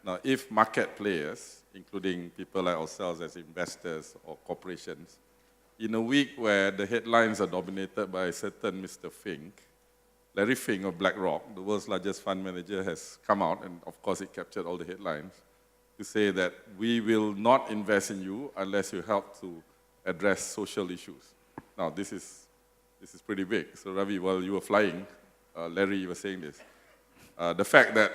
Now, if market players, including people like ourselves as investors or corporations, in a week where the headlines are dominated by a certain Mr. Fink, Larry Fink of BlackRock, the world's largest fund manager, has come out, and of course it captured all the headlines, to say that we will not invest in you unless you help to address social issues. Now, this is pretty big. So Ravi, while you were flying, Larry, you were saying this. The fact that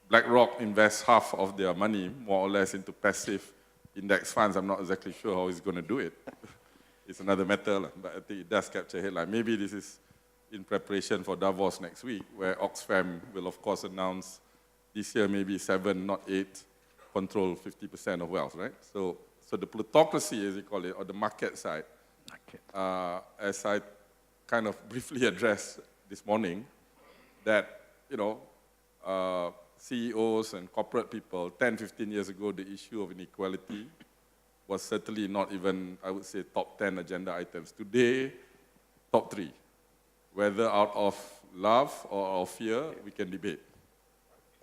BlackRock invests half of their money, more or less, into passive index funds, I'm not exactly sure how he's going to do it. It's another matter, but I think it does capture a headline. Maybe this is in preparation for Davos next week, where Oxfam will, of course, announce this year maybe 7, not 8, control 50% of wealth, right? So the plutocracy, as you call it, or the market side, as I kind of briefly addressed this morning, that, CEOs and corporate people, 10, 15 years ago, the issue of inequality was certainly not even, I would say, top 10 agenda items. Today, top 3. Whether out of love or out of fear, we can debate.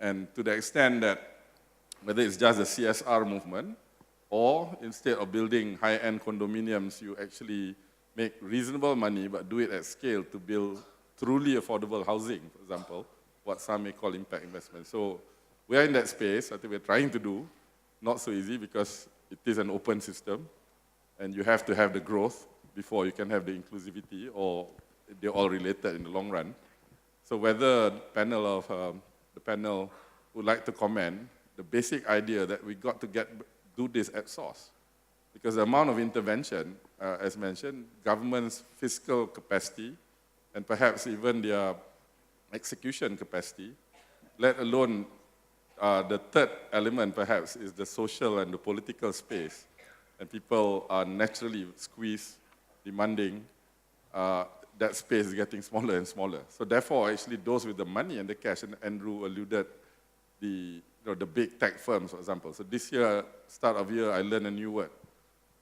And to the extent that whether it's just the CSR movement, or instead of building high-end condominiums, you actually make reasonable money, but do it at scale to build truly affordable housing, for example, what some may call impact investment. So we are in that space. I think we're trying to do. Not so easy because it is an open system, and you have to have the growth before you can have the inclusivity, or they're all related in the long run. So whether the panel would like to comment, the basic idea that we got to do this at source. Because the amount of intervention, as mentioned, government's fiscal capacity, and perhaps even their execution capacity, let alone the third element perhaps is the social and the political space. And people are naturally squeezed, demanding, that space is getting smaller and smaller. So therefore, actually, those with the money and the cash, and Andrew alluded the big tech firms, for example. So this year, start of year, I learned a new word,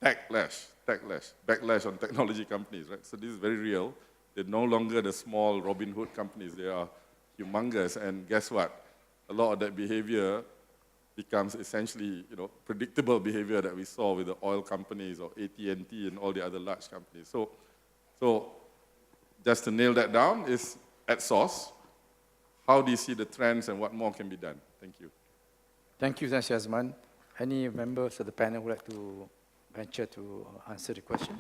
techlash, backlash on technology companies, right? So this is very real. They're no longer the small Robin Hood companies. They are humongous, and guess what? A lot of that behavior becomes essentially, predictable behavior that we saw with the oil companies or AT&T and all the other large companies. So just to nail that down is at source, how do you see the trends and what more can be done? Thank you. Thank you, Mr. Azman. Any members of the panel would like to venture to answer the question?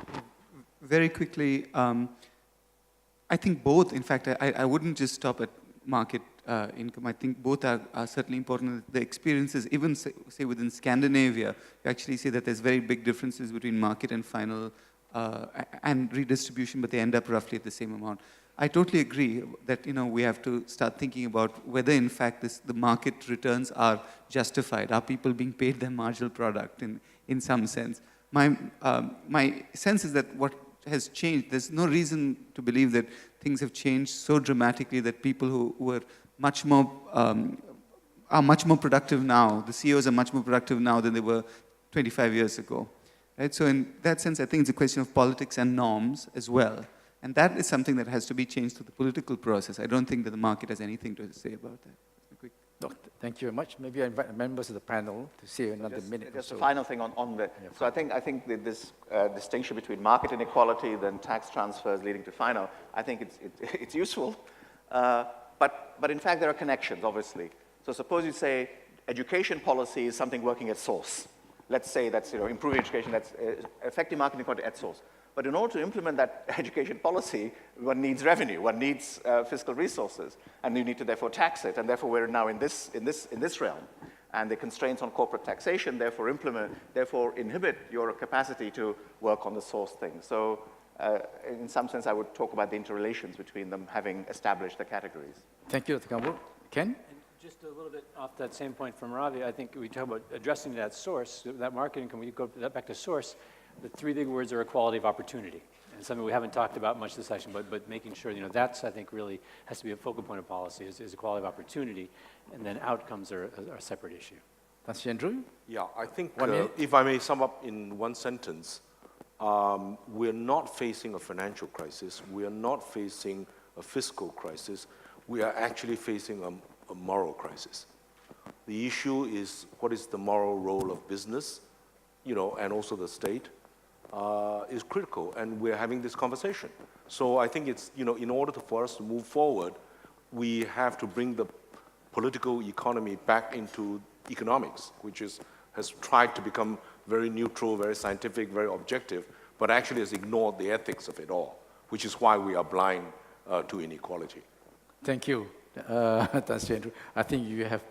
Very quickly, I think both, in fact, I wouldn't just stop at market income. I think both are certainly important. The experiences, even say within Scandinavia, you actually see that there's very big differences between market and final and redistribution, but they end up roughly at the same amount. I totally agree that we have to start thinking about whether, in fact, the market returns are justified. Are people being paid their marginal product in some sense? My sense is that what has changed, there's no reason to believe that things have changed so dramatically that people who were much more, are much more productive now, the CEOs are much more productive now than they were 25 years ago. Right? So in that sense, I think it's a question of politics and norms as well. And that is something that has to be changed through the political process. I don't think that the market has anything to say about that. Doctor, thank you very much. Maybe I invite members of the panel to say another minute or Just so. a final thing on the, so I think that this distinction between market inequality, then tax transfers leading to final, I think it's useful. But in fact, there are connections, obviously. So suppose you say education policy is something working at source. Let's say that's improving education, that's affecting market inequality at source. But in order to implement that education policy, one needs revenue, one needs fiscal resources, and you need to therefore tax it. And therefore, we're now in this realm. And the constraints on corporate taxation therefore inhibit your capacity to work on the source thing. So in some sense, I would talk about the interrelations between them having established the categories. Thank you, Dr. Kambul. Ken? Just a little bit off that same point from Ravi, I think we talk about addressing that source, that market income, we go back to source. The three big words are equality of opportunity. And something we haven't talked about much this session, but making sure, that's, I think, really has to be a focal point of policy, is equality of opportunity, and then outcomes are a separate issue. That's Andrew? Yeah, I think, 1 minute. if I may sum up in one sentence, we're not facing a financial crisis, we are not facing a fiscal crisis, we are actually facing a moral crisis. The issue is, what is the moral role of business, and also the state, is critical, and we're having this conversation. So I think it's, in order for us to move forward, we have to bring the political economy back into economics, which has tried to become very neutral, very scientific, very objective, but actually has ignored the ethics of it all, which is why we are blind to inequality. Thank you, Dr. Andrew. I think you have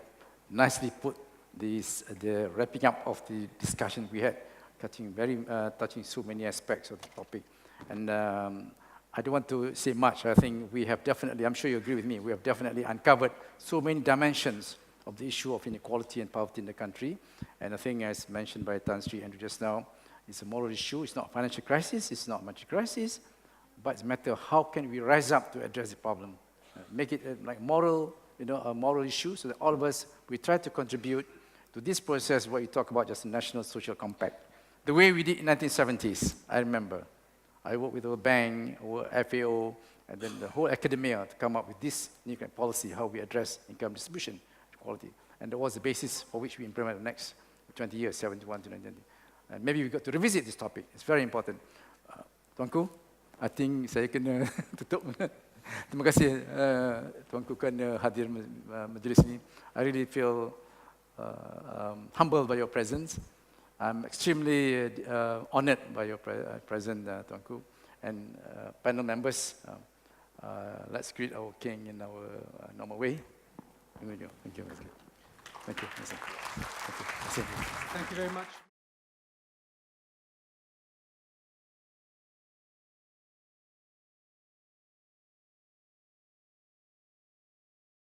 nicely put the wrapping up of the discussion we had, touching so many aspects of the topic. And I don't want to say much. I think we have definitely, I'm sure you agree with me, we have definitely uncovered so many dimensions of the issue of inequality and poverty in the country. And I think, as mentioned by Tan Sri Andrew just now, it's a moral issue. It's not a financial crisis. It's not a monetary crisis. But it's a matter of how can we rise up to address the problem. Make it like moral, a moral issue, so that all of us, we try to contribute to this process, what you talk about, just a national social compact. The way we did in 1970s, I remember. I worked with the bank, FAO, and then the whole academia to come up with this new kind of policy, how we address income distribution equality. And that was the basis for which we implemented the next 20 years, 71 to 1990. And maybe we've got to revisit this topic. It's very important. Tuanku, I think saya kena tutup. Terima kasih Tuanku kerana hadir majlis ini. I really feel humbled by your presence. I'm extremely honored by your presence, Tuanku, and panel members. let's greet our king in our normal way. Thank you. Thank you. Thank you. Thank you. Thank you. Thank you very much.